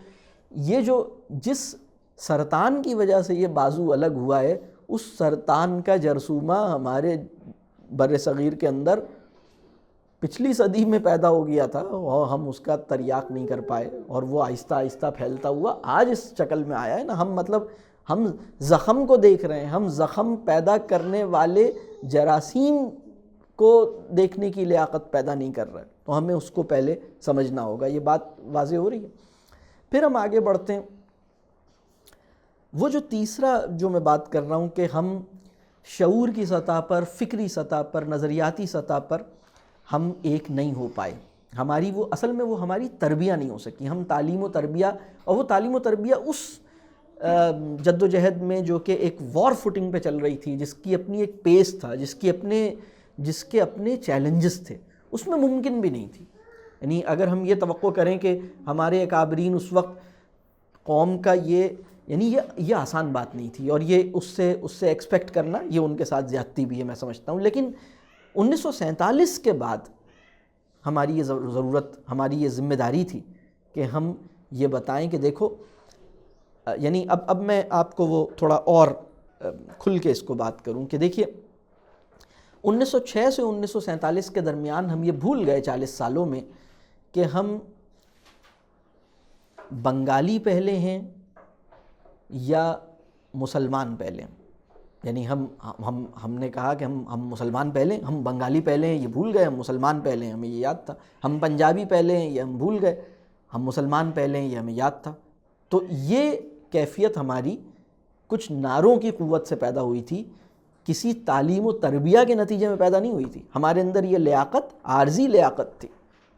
S1: یہ جو جس سرطان کی وجہ سے یہ بازو الگ ہوا ہے، اس سرطان کا جرثومہ ہمارے بر صغیر کے اندر پچھلی صدی میں پیدا ہو گیا تھا اور ہم اس کا تریاق نہیں کر پائے، اور وہ آہستہ آہستہ پھیلتا ہوا آج اس شکل میں آیا ہے نا. ہم زخم کو دیکھ رہے ہیں، ہم زخم پیدا کرنے والے جراثیم کو دیکھنے کی لیاقت پیدا نہیں کر رہے، تو ہمیں اس کو پہلے سمجھنا ہوگا. یہ بات واضح ہو رہی ہے. پھر ہم آگے بڑھتے ہیں. وہ جو تیسرا جو میں بات کر رہا ہوں کہ ہم شعور کی سطح پر، فکری سطح پر، نظریاتی سطح پر ہم ایک نہیں ہو پائے. ہماری وہ اصل میں وہ ہماری تربیہ نہیں ہو سکی. ہم تعلیم و تربیہ، اور وہ تعلیم و تربیہ اس جد و جہد میں جو کہ ایک وار فوٹنگ پہ چل رہی تھی، جس کی اپنی ایک پیس تھا، جس کے اپنے چیلنجز تھے، اس میں ممکن بھی نہیں تھی. یعنی اگر ہم یہ توقع کریں کہ ہمارے اکابرین اس وقت قوم کا یہ آسان بات نہیں تھی، اور یہ اس سے ایکسپیکٹ کرنا یہ ان کے ساتھ زیادتی بھی ہے، میں سمجھتا ہوں. لیکن 1947 کے بعد ہماری یہ ضرورت، ہماری یہ ذمہ داری تھی کہ ہم یہ بتائیں کہ دیکھو، یعنی اب میں آپ کو وہ تھوڑا اور کھل کے اس کو بات کروں کہ دیکھیے 1906 سے 1947 کے درمیان ہم یہ بھول گئے 40 سالوں میں کہ ہم بنگالی پہلے ہیں یا مسلمان پہلے ہیں. یعنی ہم نے کہا کہ ہم مسلمان پہلے ہیں، ہم بنگالی پہلے ہیں، یہ بھول گئے. ہم مسلمان پہلے ہیں، ہمیں یہ یاد تھا. ہم پنجابی پہلے ہیں، یہ ہم بھول گئے. ہم مسلمان پہلے ہیں، یہ ہمیں یاد تھا. تو یہ کیفیت ہماری کچھ نعروں کی قوت سے پیدا ہوئی تھی، کسی تعلیم و تربیہ کے نتیجے میں پیدا نہیں ہوئی تھی. ہمارے اندر یہ لیاقت عارضی لیاقت تھی.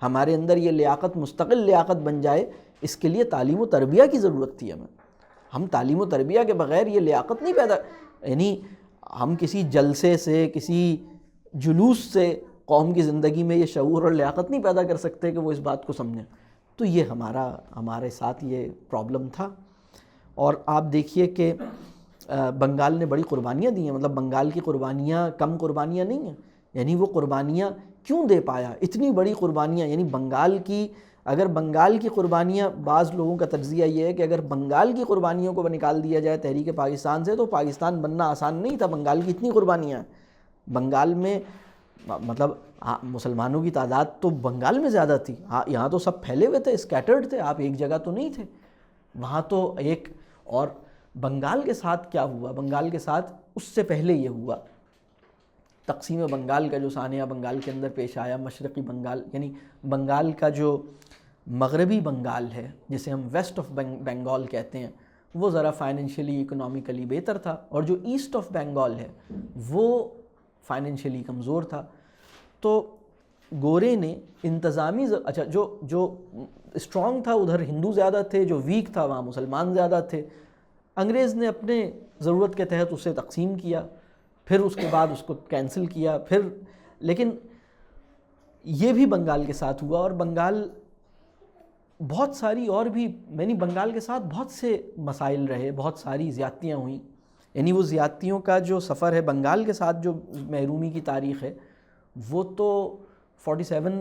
S1: ہمارے اندر یہ لیاقت مستقل لیاقت بن جائے، اس کے لیے تعلیم و تربیہ کی ضرورت تھی ہمیں. ہم تعلیم و تربیہ کے بغیر یہ لیاقت نہیں پیدا، یعنی ہم کسی جلسے سے، کسی جلوس سے قوم کی زندگی میں یہ شعور اور لیاقت نہیں پیدا کر سکتے کہ وہ اس بات کو سمجھیں. تو یہ ہمارے ساتھ یہ پرابلم تھا. اور آپ دیکھیے کہ بنگال نے بڑی قربانیاں دی ہیں. مطلب بنگال کی قربانیاں کم قربانیاں نہیں ہیں. یعنی وہ قربانیاں کیوں دے پایا اتنی بڑی قربانیاں؟ یعنی اگر بنگال کی قربانیاں، بعض لوگوں کا تجزیہ یہ ہے کہ اگر بنگال کی قربانیوں کو نکال دیا جائے تحریک پاکستان سے تو پاکستان بننا آسان نہیں تھا. بنگال کی اتنی قربانیاں ہیں. بنگال میں مطلب مسلمانوں کی تعداد تو بنگال میں زیادہ تھی. یہاں تو سب پھیلے ہوئے تھے، اسکیٹرڈ تھے، آپ ایک جگہ تو نہیں تھے. وہاں تو اور بنگال کے ساتھ کیا ہوا؟ بنگال کے ساتھ اس سے پہلے یہ ہوا، تقسیم بنگال کا جو سانحہ بنگال کے اندر پیش آیا. مشرقی بنگال، یعنی بنگال کا جو مغربی بنگال ہے، جسے ہم ویسٹ آف بنگال کہتے ہیں، وہ ذرا فائنینشلی اکنامیکلی بہتر تھا، اور جو ایسٹ آف بنگال ہے وہ فائنینشلی کمزور تھا. تو گورے نے انتظامی جو اسٹرانگ تھا ادھر ہندو زیادہ تھے، جو ویک تھا وہاں مسلمان زیادہ تھے. انگریز نے اپنے ضرورت کے تحت اسے تقسیم کیا، پھر اس کے بعد اس کو کینسل کیا. لیکن یہ بھی بنگال کے ساتھ ہوا، اور بنگال بہت ساری اور بھی، یعنی بنگال کے ساتھ بہت سے مسائل رہے، بہت ساری زیادتیاں ہوئیں. یعنی وہ زیادتیوں کا جو سفر ہے بنگال کے ساتھ، جو محرومی کی تاریخ ہے، وہ تو 47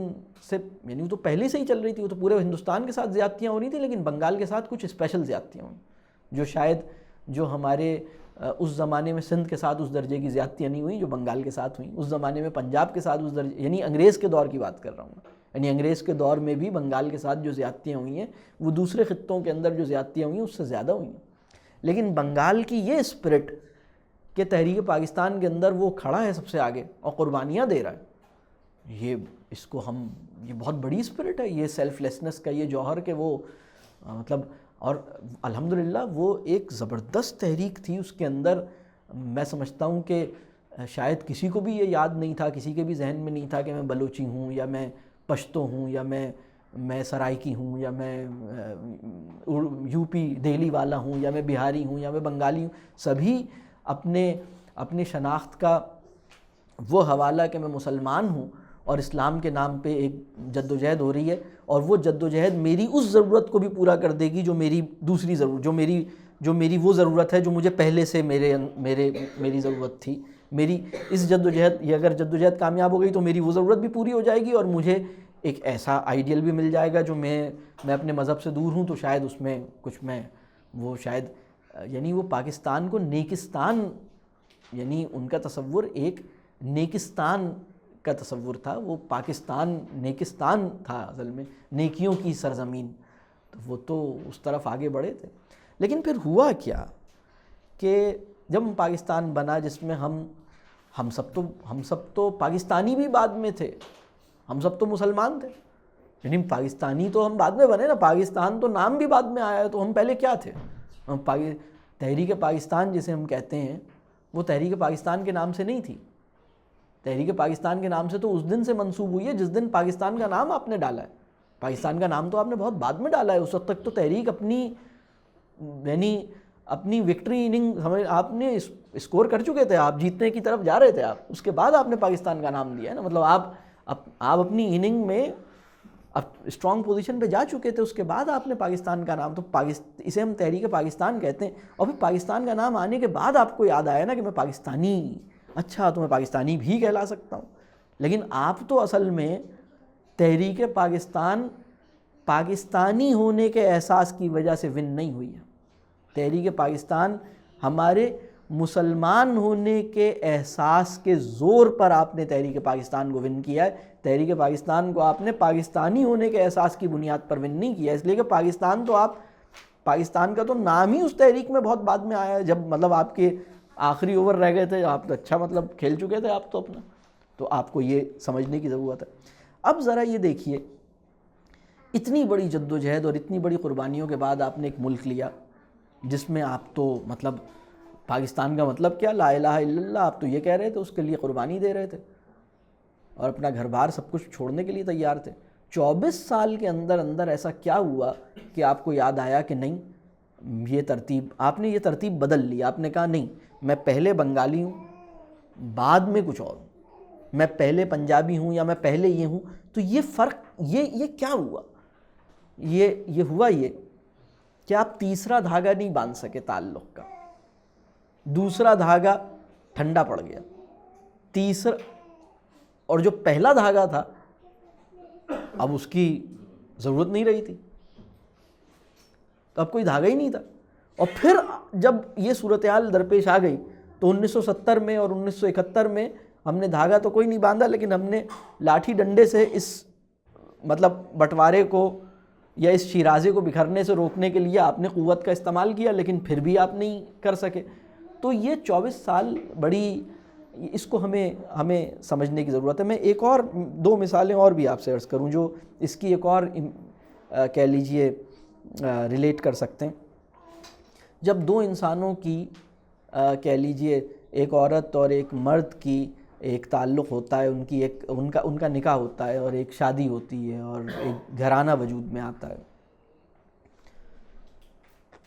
S1: سے، یعنی وہ تو پہلے سے ہی چل رہی تھی. وہ تو پورے ہندوستان کے ساتھ زیادتیاں ہو رہی تھیں، لیکن بنگال کے ساتھ کچھ اسپیشل زیادتیاں ہوئیں جو شاید ہمارے اس زمانے میں سندھ کے ساتھ اس درجے کی زیادتیاں نہیں ہوئیں جو بنگال کے ساتھ ہوئیں. اس زمانے میں پنجاب کے ساتھ اس درجے، یعنی انگریز کے دور کی بات کر رہا ہوں. یعنی انگریز کے دور میں بھی بنگال کے ساتھ جو زیادتیاں ہوئی ہیں وہ دوسرے خطوں کے اندر جو زیادتیاں ہوئی ہیں اس سے زیادہ ہوئی ہیں. لیکن بنگال کی یہ اسپرٹ کہ تحریک پاکستان کے اندر وہ کھڑا ہے سب سے آگے اور قربانیاں دے رہا ہے، یہ بہت بڑی اسپرٹ ہے. یہ سیلف لیسنس کا یہ جوہر کہ وہ مطلب، اور الحمدللہ وہ ایک زبردست تحریک تھی. اس کے اندر میں سمجھتا ہوں کہ شاید کسی کو بھی یہ یاد نہیں تھا، کسی کے بھی ذہن میں نہیں تھا کہ میں بلوچی ہوں یا میں پشتو ہوں یا میں میں سرائکی ہوں یا میں یو پی دہلی والا ہوں یا میں بہاری ہوں یا میں بنگالی ہوں، سبھی اپنے شناخت کا وہ حوالہ کہ میں مسلمان ہوں اور اسلام کے نام پہ ایک جد و جہد ہو رہی ہے، اور وہ جد و جہد میری اس ضرورت کو بھی پورا کر دے گی جو میری دوسری ضرورت، جو میری وہ ضرورت ہے جو مجھے پہلے سے میری ضرورت تھی. میری اس جد و جہد، یہ اگر جد و جہد کامیاب ہو گئی تو میری وہ ضرورت بھی پوری ہو جائے گی، اور مجھے ایک ایسا آئیڈیل بھی مل جائے گا جو میں اپنے مذہب سے دور ہوں تو شاید اس میں کچھ میں وہ شاید یعنی وہ پاکستان کو نیکستان، یعنی ان کا تصور ایک نیکستان کا تصور تھا، وہ پاکستان نیکستان تھا اصل میں، نیکیوں کی سرزمین، تو وہ تو اس طرف آگے بڑھے تھے. لیکن پھر ہوا کیا کہ جب پاکستان بنا، جس میں ہم سب تو پاکستانی بھی بعد میں تھے، ہم سب تو مسلمان تھے، یعنی پاکستانی تو ہم بعد میں بنے نا، پاکستان تو نام بھی بعد میں آیا، تو ہم پہلے کیا تھے؟ تحریک پاکستان جسے ہم کہتے ہیں، وہ تحریک پاکستان کے نام سے نہیں تھی. تحریک پاکستان کے نام سے تو اس دن سے منسوب ہوئی ہے جس دن پاکستان کا نام آپ نے ڈالا ہے. پاکستان کا نام تو آپ نے بہت بعد میں ڈالا ہے، اس وقت تک تو تحریک اپنی وکٹری اننگ آپ نے اسکور کر چکے تھے، آپ جیتنے کی طرف جا رہے تھے، آپ اس کے بعد آپ نے پاکستان کا نام دیا ہے نا، مطلب آپ اپنی اننگ میں اسٹرانگ پوزیشن پہ جا چکے تھے، اس کے بعد آپ نے پاکستان کا نام، تو اسے ہم تحریک پاکستان کہتے ہیں. اور پھر پاکستان کا نام آنے کے بعد آپ کو یاد آیا نا کہ میں پاکستانی، اچھا تو میں پاکستانی بھی کہلا سکتا ہوں. لیکن آپ تو اصل میں تحریک پاکستان پاکستانی ہونے کے احساس کی وجہ سے ون نہیں ہوئی ہے. تحریک پاکستان ہمارے مسلمان ہونے کے احساس کے زور پر آپ نے تحریک پاکستان کو ون کیا ہے. تحریک پاکستان کو آپ نے پاکستانی ہونے کے احساس کی بنیاد پر ون نہیں کیا، اس لیے کہ پاکستان کا تو نام ہی اس تحریک میں بہت بعد میں آیا ہے، جب مطلب آپ کے آخری اوور رہ گئے تھے، آپ تو اچھا مطلب کھیل چکے تھے آپ تو اپنا، تو آپ کو یہ سمجھنے کی ضرورت ہے. اب ذرا یہ دیکھیے، اتنی بڑی جد و جہد اور اتنی بڑی قربانیوں کے بعد آپ نے ایک ملک لیا جس میں آپ تو مطلب پاکستان کا مطلب کیا، لا الہ الا اللہ، آپ تو یہ کہہ رہے تھے، اس کے لیے قربانی دے رہے تھے اور اپنا گھر بار سب کچھ چھوڑنے کے لیے تیار تھے. 24 سال کے اندر ایسا کیا ہوا کہ آپ کو یاد آیا کہ نہیں یہ ترتیب، آپ نے یہ ترتیب بدل لی، آپ نے کہا نہیں میں پہلے بنگالی ہوں بعد میں کچھ اور ہوں، میں پہلے پنجابی ہوں یا میں پہلے یہ ہوں. تو یہ فرق یہ کیا ہوا؟ یہ ہوا یہ کہ آپ تیسرا دھاگا نہیں باندھ سکے تعلق کا، دوسرا دھاگا ٹھنڈا پڑ گیا، تیسرا، اور جو پہلا دھاگا تھا اب اس کی ضرورت نہیں رہی تھی، تو اب کوئی دھاگا ہی نہیں تھا. اور پھر جب یہ صورتحال درپیش آ گئی تو 1970 میں اور 1971 میں ہم نے دھاگا تو کوئی نہیں باندھا، لیکن ہم نے لاٹھی ڈنڈے سے اس مطلب بٹوارے کو یا اس شیرازے کو بکھرنے سے روکنے کے لیے آپ نے قوت کا استعمال کیا، لیکن پھر بھی آپ نہیں کر سکے. تو یہ 24 سال بڑی، اس کو ہمیں سمجھنے کی ضرورت ہے. میں ایک اور 2 مثالیں اور بھی آپ سے عرض کروں جو اس کی ایک اور کہہ لیجئے ریلیٹ کر سکتے ہیں. جب 2 انسانوں کی کہہ لیجئے ایک عورت اور ایک مرد کی ایک تعلق ہوتا ہے، ان کا نکاح ہوتا ہے اور ایک شادی ہوتی ہے اور ایک گھرانہ وجود میں آتا ہے،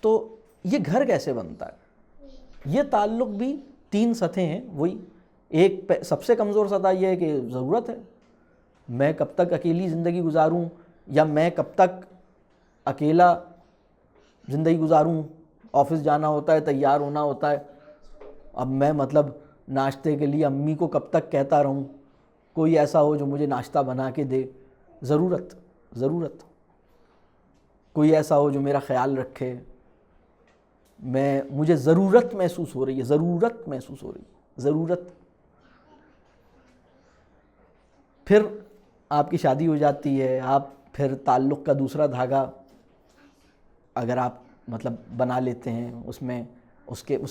S1: تو یہ گھر کیسے بنتا ہے؟ یہ تعلق بھی 3 سطحیں ہیں. وہی ایک سب سے کمزور سطح یہ ہے کہ ضرورت ہے، میں کب تک اکیلی زندگی گزاروں یا میں کب تک اکیلا زندگی گزاروں، آفس جانا ہوتا ہے، تیار ہونا ہوتا ہے، اب میں مطلب ناشتے کے لیے امی کو کب تک کہتا رہوں، کوئی ایسا ہو جو مجھے ناشتہ بنا کے دے. ضرورت کوئی ایسا ہو جو میرا خیال رکھے، مجھے ضرورت محسوس ہو رہی ہے، ضرورت. پھر آپ کی شادی ہو جاتی ہے، آپ پھر تعلق کا دوسرا دھاگا اگر آپ مطلب بنا لیتے ہیں، اس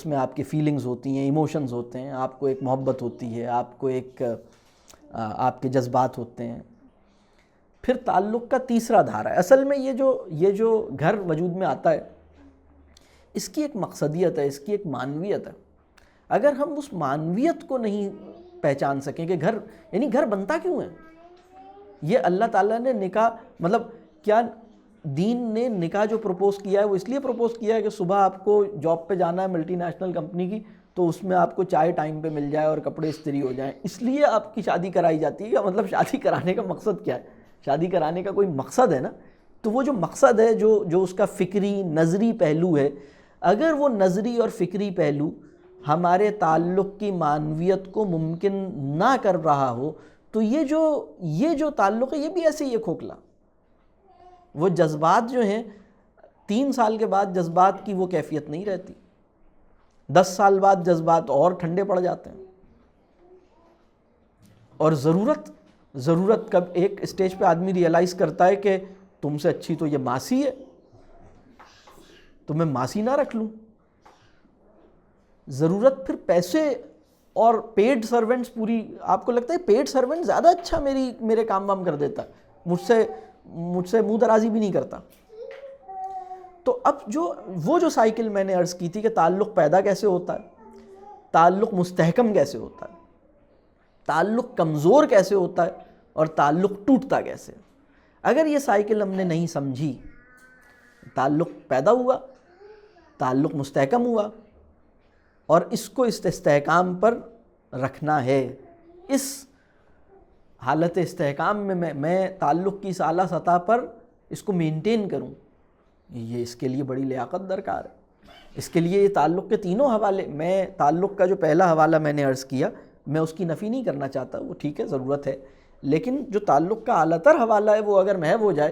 S1: میں آپ کی فیلنگز ہوتی ہیں، ایموشنز ہوتے ہیں، آپ کو ایک محبت ہوتی ہے، آپ کو ایک آپ کے جذبات ہوتے ہیں. پھر تعلق کا تیسرا دھارا ہے. اصل میں یہ جو گھر وجود میں آتا ہے، اس کی ایک مقصدیت ہے، اس کی ایک معنویت ہے. اگر ہم اس معنویت کو نہیں پہچان سکیں کہ گھر بنتا کیوں ہے، یہ اللہ تعالیٰ نے نکاح مطلب کیا دین نے نکاح جو پروپوز کیا ہے وہ اس لیے پروپوز کیا ہے کہ صبح آپ کو جاب پہ جانا ہے ملٹی نیشنل کمپنی کی تو اس میں آپ کو چائے ٹائم پہ مل جائے اور کپڑے استری ہو جائیں، اس لیے آپ کی شادی کرائی جاتی ہے؟ یا مطلب شادی کرانے کا مقصد کیا ہے؟ شادی کرانے کا کوئی مقصد ہے نا، تو وہ جو مقصد ہے، جو اس کا فکری نظری پہلو ہے، اگر وہ نظری اور فکری پہلو ہمارے تعلق کی معنویت کو ممکن نہ کر رہا ہو تو یہ جو تعلق ہے یہ بھی ایسے ہی ہے کھوکھلا۔ وہ جذبات جو ہیں 3 سال کے بعد جذبات کی وہ کیفیت نہیں رہتی، 10 سال بعد جذبات اور ٹھنڈے پڑ جاتے ہیں، اور ضرورت کب ایک اسٹیج پہ آدمی ریئلائز کرتا ہے کہ تم سے اچھی تو یہ ماسی ہے، تو میں ماسی نہ رکھ لوں۔ ضرورت پھر پیسے اور پیڈ سرونٹس، پوری آپ کو لگتا ہے پیڈ سرونٹ زیادہ اچھا میرے کام وام کر دیتا ہے، مجھ سے منہ درازی بھی نہیں کرتا۔ تو اب وہ جو سائیکل میں نے عرض کی تھی کہ تعلق پیدا کیسے ہوتا ہے، تعلق مستحکم کیسے ہوتا ہے، تعلق کمزور کیسے ہوتا ہے، اور تعلق ٹوٹتا کیسے، اگر یہ سائیکل ہم نے نہیں سمجھی، تعلق پیدا ہوا، تعلق مستحکم ہوا، اور اس کو اس استحکام پر رکھنا ہے، اس حالت استحکام میں میں تعلق کی اس اعلیٰ سطح پر اس کو مینٹین کروں، یہ اس کے لیے بڑی لیاقت درکار ہے۔ اس کے لیے یہ تعلق کے تینوں حوالے، میں تعلق کا جو پہلا حوالہ میں نے عرض کیا میں اس کی نفی نہیں کرنا چاہتا، وہ ٹھیک ہے، ضرورت ہے، لیکن جو تعلق کا اعلیٰ تر حوالہ ہے وہ اگر محو ہو جائے،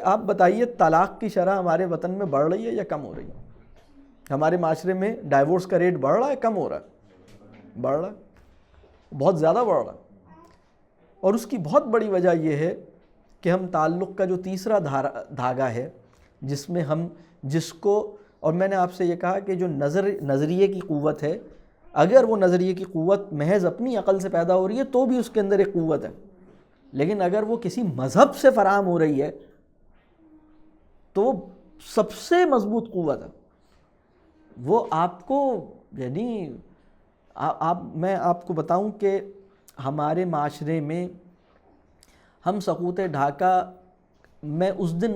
S1: آپ بتائیے طلاق کی شرح ہمارے وطن میں بڑھ رہی ہے یا کم ہو رہی ہے؟ ہمارے معاشرے میں ڈائیورس کا ریٹ بڑھ رہا ہے کم ہو رہا ہے؟ بڑھ رہا ہے، بہت زیادہ بڑھ رہا ہے، اور اس کی بہت بڑی وجہ یہ ہے کہ ہم تعلق کا جو تیسرا دھاگا ہے جس کو، اور میں نے آپ سے یہ کہا کہ جو نظریے کی قوت ہے، اگر وہ نظریے کی قوت محض اپنی عقل سے پیدا ہو رہی ہے تو بھی اس کے اندر ایک قوت ہے، لیکن اگر وہ کسی مذہب سے فراہم ہو رہی ہے تو وہ سب سے مضبوط قوت ہے۔ وہ آپ کو، یعنی میں آپ کو بتاؤں کہ ہمارے معاشرے میں ہم سقوط ڈھاکہ، میں اس دن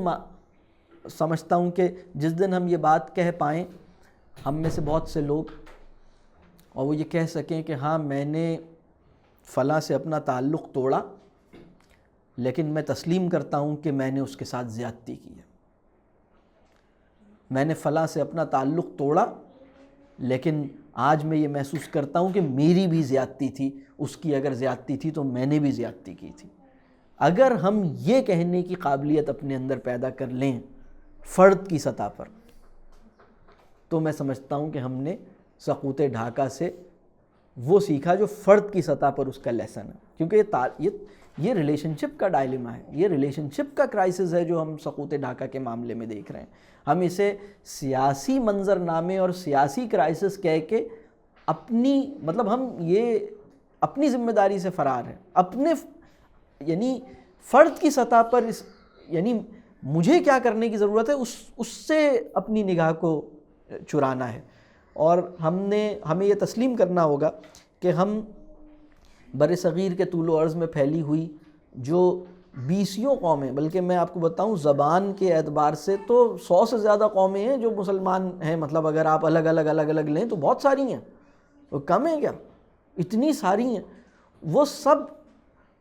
S1: سمجھتا ہوں کہ جس دن ہم یہ بات کہہ پائیں ہم میں سے بہت سے لوگ، اور وہ یہ کہہ سکیں کہ ہاں میں نے فلاں سے اپنا تعلق توڑا، لیکن میں تسلیم کرتا ہوں کہ میں نے اس کے ساتھ زیادتی کی ہے، میں نے فلاں سے اپنا تعلق توڑا لیکن آج میں یہ محسوس کرتا ہوں کہ میری بھی زیادتی تھی، اس کی اگر زیادتی تھی تو میں نے بھی زیادتی کی تھی۔ اگر ہم یہ کہنے کی قابلیت اپنے اندر پیدا کر لیں فرد کی سطح پر، تو میں سمجھتا ہوں کہ ہم نے سقوط ڈھاکہ سے وہ سیکھا جو فرد کی سطح پر اس کا لیسن ہے، کیونکہ یہ ریلیشن شپ کا ڈائلیما ہے، یہ ریلیشن شپ کا کرائسس ہے جو ہم سقوط ڈھاکہ کے معاملے میں دیکھ رہے ہیں۔ ہم اسے سیاسی منظرنامے اور سیاسی کرائسس کہہ کے ہم یہ اپنی ذمہ داری سے فرار ہیں، یعنی فرد کی سطح پر یعنی مجھے کیا کرنے کی ضرورت ہے اس سے اپنی نگاہ کو چرانا ہے، اور ہمیں یہ تسلیم کرنا ہوگا کہ ہم بر صغیر کے طول و عرض میں پھیلی ہوئی جو 20 قومیں، بلکہ میں آپ کو بتاؤں زبان کے اعتبار سے تو 100 سے زیادہ قومیں ہیں جو مسلمان ہیں، اگر آپ الگ الگ لیں تو بہت ساری ہیں، وہ کم ہیں کیا؟ اتنی ساری ہیں۔ وہ سب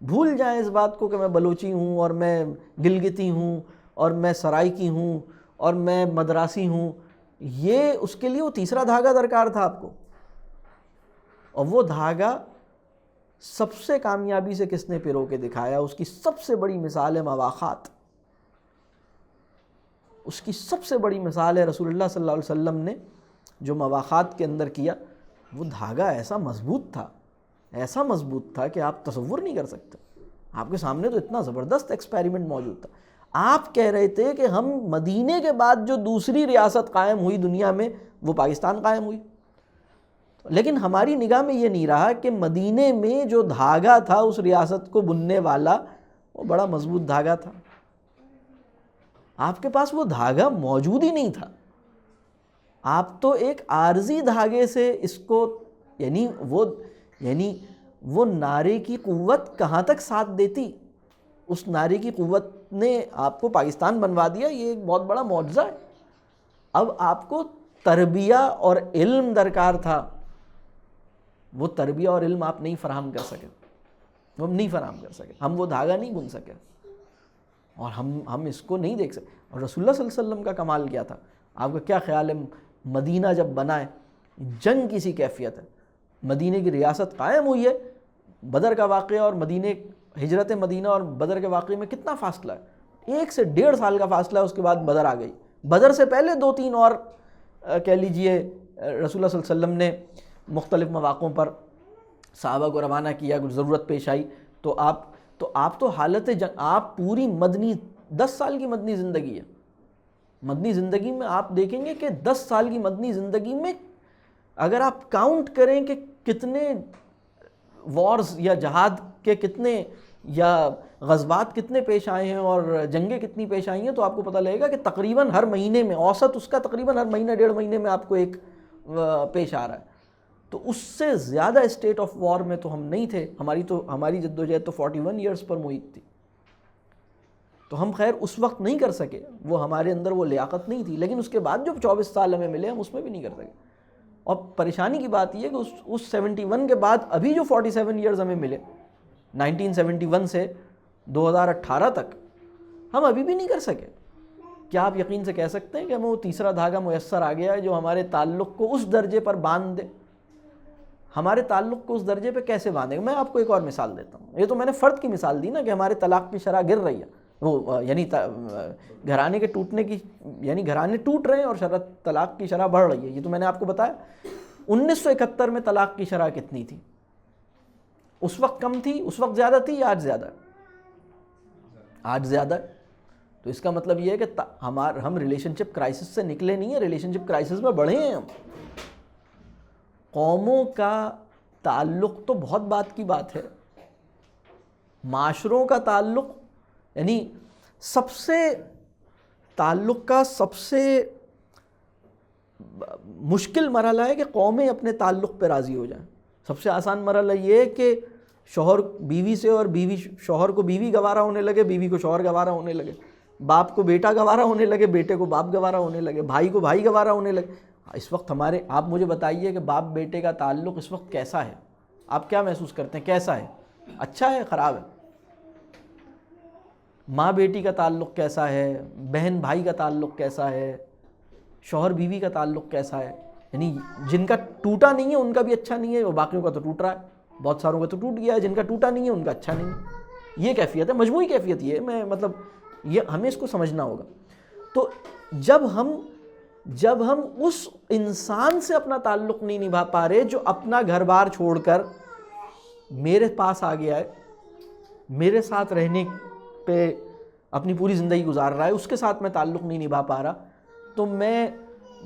S1: بھول جائیں اس بات کو کہ میں بلوچی ہوں اور میں گلگتی ہوں اور میں سرائکی ہوں اور میں مدراسی ہوں، اس کے لیے وہ تیسرا دھاگا درکار تھا آپ کو، اور وہ دھاگا سب سے کامیابی سے کس نے پرو کے دکھایا؟ اس کی سب سے بڑی مثال ہے مواخات، اس کی سب سے بڑی مثال ہے رسول اللہ صلی اللہ علیہ وسلم نے جو مواخات کے اندر کیا۔ وہ دھاگا ایسا مضبوط تھا کہ آپ تصور نہیں کر سکتے، آپ کے سامنے تو اتنا زبردست ایکسپیریمنٹ موجود تھا۔ آپ کہہ رہے تھے کہ ہم مدینے کے بعد جو دوسری ریاست قائم ہوئی دنیا میں وہ پاکستان قائم ہوئی، لیکن ہماری نگاہ میں یہ نہیں رہا کہ مدینے میں جو دھاگا تھا اس ریاست کو بننے والا وہ بڑا مضبوط دھاگا تھا، آپ کے پاس وہ دھاگا موجود ہی نہیں تھا، آپ تو ایک عارضی دھاگے سے اس کو، یعنی وہ نعرے کی قوت کہاں تک ساتھ دیتی؟ اس ناری کی قوت نے آپ کو پاکستان بنوا دیا، یہ ایک بہت بڑا معجزہ ہے۔ اب آپ کو تربیہ اور علم درکار تھا، وہ تربیہ اور علم آپ نہیں فراہم کر سکے، ہم نہیں فراہم کر سکے، ہم وہ دھاگا نہیں بن سکے، اور ہم اس کو نہیں دیکھ سکے۔ اور رسول اللہ صلی اللہ علیہ وسلم کا کمال کیا تھا؟ آپ کا کیا خیال ہے؟ مدینہ جب بنا ہے، جنگ کسی کیفیت ہے، مدینہ کی ریاست قائم ہوئی ہے، بدر کا واقعہ اور مدینہ، ہجرت مدینہ اور بدر کے واقعے میں کتنا فاصلہ ہے؟ 1 سے 1.5 سال کا فاصلہ ہے، اس کے بعد بدر آ گئی۔ بدر سے پہلے 2-3 اور کہہ لیجئے رسول اللہ صلی اللہ علیہ وسلم نے مختلف مواقعوں پر صحابہ کو روانہ کیا، کچھ ضرورت پیش آئی، تو آپ تو حالت جنگ، آپ پوری مدنی 10 سال کی مدنی زندگی ہے، مدنی زندگی میں آپ دیکھیں گے کہ 10 سال کی مدنی زندگی میں اگر آپ کاؤنٹ کریں کہ کتنے وارز یا جہاد کے کتنے یا غزوات کتنے پیش آئے ہیں اور جنگیں کتنی پیش آئی ہیں، تو آپ کو پتہ لگے گا کہ تقریباً ہر مہینے میں اوسط اس کا تقریباً ہر مہینہ 1.5 مہینے میں آپ کو ایک پیش آ رہا ہے۔ تو اس سے زیادہ اسٹیٹ آف وار میں تو ہم نہیں تھے، ہماری جدوجہد تو 41 ایئرز پر محیط تھی، تو ہم خیر اس وقت نہیں کر سکے، وہ ہمارے اندر وہ لیاقت نہیں تھی، لیکن اس کے بعد جو 24 سال ہمیں ملے ہم اس میں بھی نہیں کر سکے۔ اور پریشانی کی بات یہ ہے کہ اس 71 کے بعد ابھی جو 47 ایئرز ہمیں ملے، 1971 سے 2018 تک، ہم ابھی بھی نہیں کر سکے۔ کیا آپ یقین سے کہہ سکتے ہیں کہ ہمیں وہ تیسرا دھاگا میسر آ گیا ہے جو ہمارے تعلق کو اس درجے پر باندھ دے؟ ہمارے تعلق کو اس درجے پہ کیسے باندھے گا؟ میں آپ کو ایک اور مثال دیتا ہوں۔ یہ تو میں نے فرد کی مثال دی نا کہ ہمارے طلاق کی شرح گر رہی ہے، وہ یعنی گھرانے کے ٹوٹنے کی، یعنی گھرانے ٹوٹ رہے ہیں اور طلاق کی شرح بڑھ رہی ہے، یہ تو میں نے آپ کو بتایا۔ 1971 میں طلاق کی شرح کتنی تھی؟ اس وقت کم تھی، اس وقت زیادہ تھی یا آج زیادہ ہے؟ آج زیادہ ہے۔ تو اس کا مطلب یہ ہے کہ ہم ریلیشن شپ کرائسس سے نکلے نہیں ہیں، ریلیشن شپ کرائسس میں بڑھے ہیں ہم۔ قوموں کا تعلق تو بہت بات کی بات ہے، معاشروں کا تعلق، یعنی سب سے تعلق کا سب سے مشکل مرحلہ ہے کہ قومیں اپنے تعلق پہ راضی ہو جائیں۔ سب سے آسان مرحلہ یہ ہے کہ شوہر بیوی سے، اور بیوی شوہر کو بیوی گوارا ہونے لگے، بیوی کو شوہر گوارا ہونے لگے، باپ کو بیٹا گوارا ہونے لگے، بیٹے کو باپ گوارا ہونے لگے، بھائی کو بھائی گوارا ہونے لگے۔ اس وقت آپ مجھے بتائیے کہ باپ بیٹے کا تعلق اس وقت کیسا ہے؟ آپ کیا محسوس کرتے ہیں؟ کیسا ہے؟ اچھا ہے؟ خراب ہے؟ ماں بیٹی کا تعلق کیسا ہے؟ بہن بھائی کا تعلق کیسا ہے؟ شوہر بیوی کا تعلق کیسا ہے؟ یعنی جن کا ٹوٹا نہیں ہے ان کا بھی اچھا نہیں ہے، اور باقیوں کا تو ٹوٹ رہا ہے، بہت ساروں کا تو ٹوٹ گیا ہے، جن کا ٹوٹا نہیں ہے ان کا اچھا نہیں ہے۔ یہ کیفیت ہے، مجموعی کیفیت یہ ہے، یہ ہمیں اس کو سمجھنا ہوگا۔ تو جب ہم اس انسان سے اپنا تعلق نہیں نبھا پا رہے جو اپنا گھر بار چھوڑ کر میرے پاس آ گیا ہے، میرے ساتھ رہنے پہ اپنی پوری زندگی گزار رہا ہے، اس کے ساتھ میں تعلق نہیں نبھا پا رہا، تو میں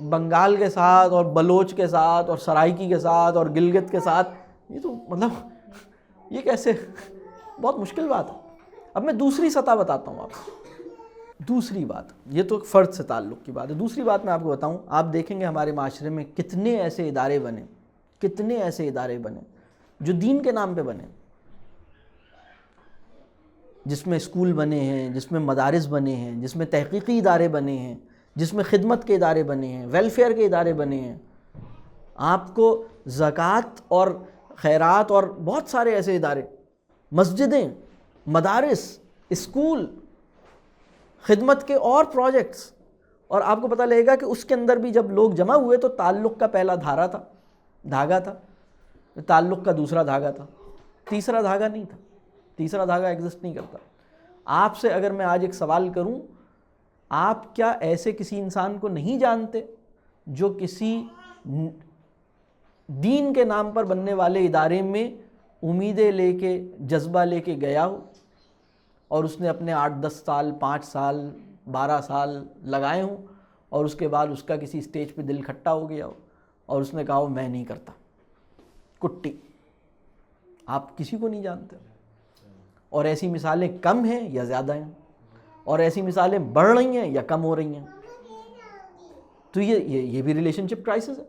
S1: بنگال کے ساتھ اور بلوچ کے ساتھ اور سرائکی کے ساتھ اور گلگت کے ساتھ، یہ تو مطلب یہ کیسے؟ بہت مشکل بات ہے۔ اب میں دوسری سطح بتاتا ہوں آپ کو۔ دوسری بات، یہ تو فرد سے تعلق کی بات ہے، دوسری بات میں آپ کو بتاؤں، آپ دیکھیں گے ہمارے معاشرے میں کتنے ایسے ادارے بنے جو دین کے نام پہ بنے، جس میں اسکول بنے ہیں، جس میں مدارس بنے ہیں، جس میں تحقیقی ادارے بنے ہیں، جس میں خدمت کے ادارے بنے ہیں، ویلفیئر کے ادارے بنے ہیں۔ آپ کو زکوٰۃ اور خیرات اور بہت سارے ایسے ادارے، مسجدیں، مدارس، اسکول، خدمت کے اور پروجیکٹس، اور آپ کو پتہ لگے گا کہ اس کے اندر بھی جب لوگ جمع ہوئے تو تعلق کا پہلا دھاگا تھا، تعلق کا دوسرا دھاگا تھا، تیسرا دھاگا نہیں تھا، تیسرا دھاگا ایگزسٹ نہیں کرتا۔ آپ سے اگر میں آج ایک سوال کروں، آپ کیا ایسے کسی انسان کو نہیں جانتے جو کسی دین کے نام پر بننے والے ادارے میں امیدیں لے کے، جذبہ لے کے گیا ہو، اور اس نے اپنے 8-10 سال، 5 سال، 12 سال لگائے ہوں، اور اس کے بعد اس کا کسی اسٹیج پہ دل کھٹا ہو گیا ہو اور اس نے کہا ہو میں نہیں کرتا، کٹی؟ آپ کسی کو نہیں جانتے۔ اور ایسی مثالیں کم ہیں یا زیادہ ہیں، اور ایسی مثالیں بڑھ رہی ہیں یا کم ہو رہی ہیں۔ تو یہ بھی ریلیشن شپ کرائسس ہے۔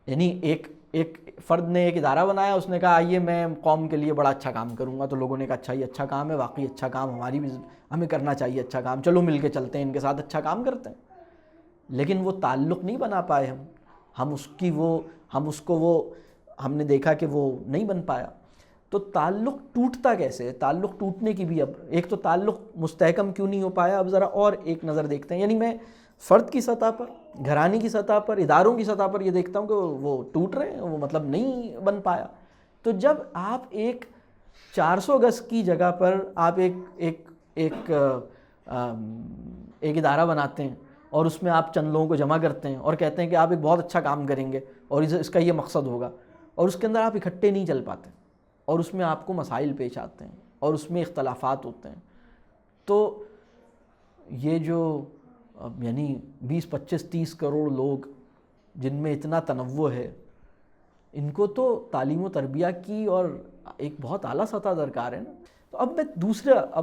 S1: یعنی ایک فرد نے ایک ادارہ بنایا, اس نے کہا آئیے میں قوم کے لیے بڑا اچھا کام کروں گا, تو لوگوں نے کہا اچھا یہ اچھا کام ہے, واقعی اچھا کام, ہماری بھی ہمیں کرنا چاہیے اچھا کام, چلو مل کے چلتے ہیں ان کے ساتھ اچھا کام کرتے ہیں. لیکن وہ تعلق نہیں بنا پائے ہم نے دیکھا کہ وہ نہیں بن پایا. تو تعلق ٹوٹتا کیسے ہے؟ تعلق ٹوٹنے کی بھی, اب ایک تو تعلق مستحکم کیوں نہیں ہو پایا, اب ذرا اور ایک نظر دیکھتے ہیں. یعنی میں فرد کی سطح پر, گھرانے کی سطح پر, اداروں کی سطح پر یہ دیکھتا ہوں کہ وہ ٹوٹ رہے ہیں, وہ مطلب نہیں بن پایا. تو جب آپ ایک 400 گز کی جگہ پر آپ ایک ادارہ بناتے ہیں اور اس میں آپ چند لوگوں کو جمع کرتے ہیں اور کہتے ہیں کہ آپ ایک بہت اچھا کام کریں گے اور اس کا یہ مقصد ہوگا, اور اس کے اندر آپ اکٹھے نہیں چل پاتے اور اس میں آپ کو مسائل پیش آتے ہیں اور اس میں اختلافات ہوتے ہیں, تو یہ جو یعنی 20 25 30 کروڑ لوگ جن میں اتنا تنوع ہے, ان کو تو تعلیم و تربیہ کی اور ایک بہت اعلیٰ سطح درکار ہے نا. تو اب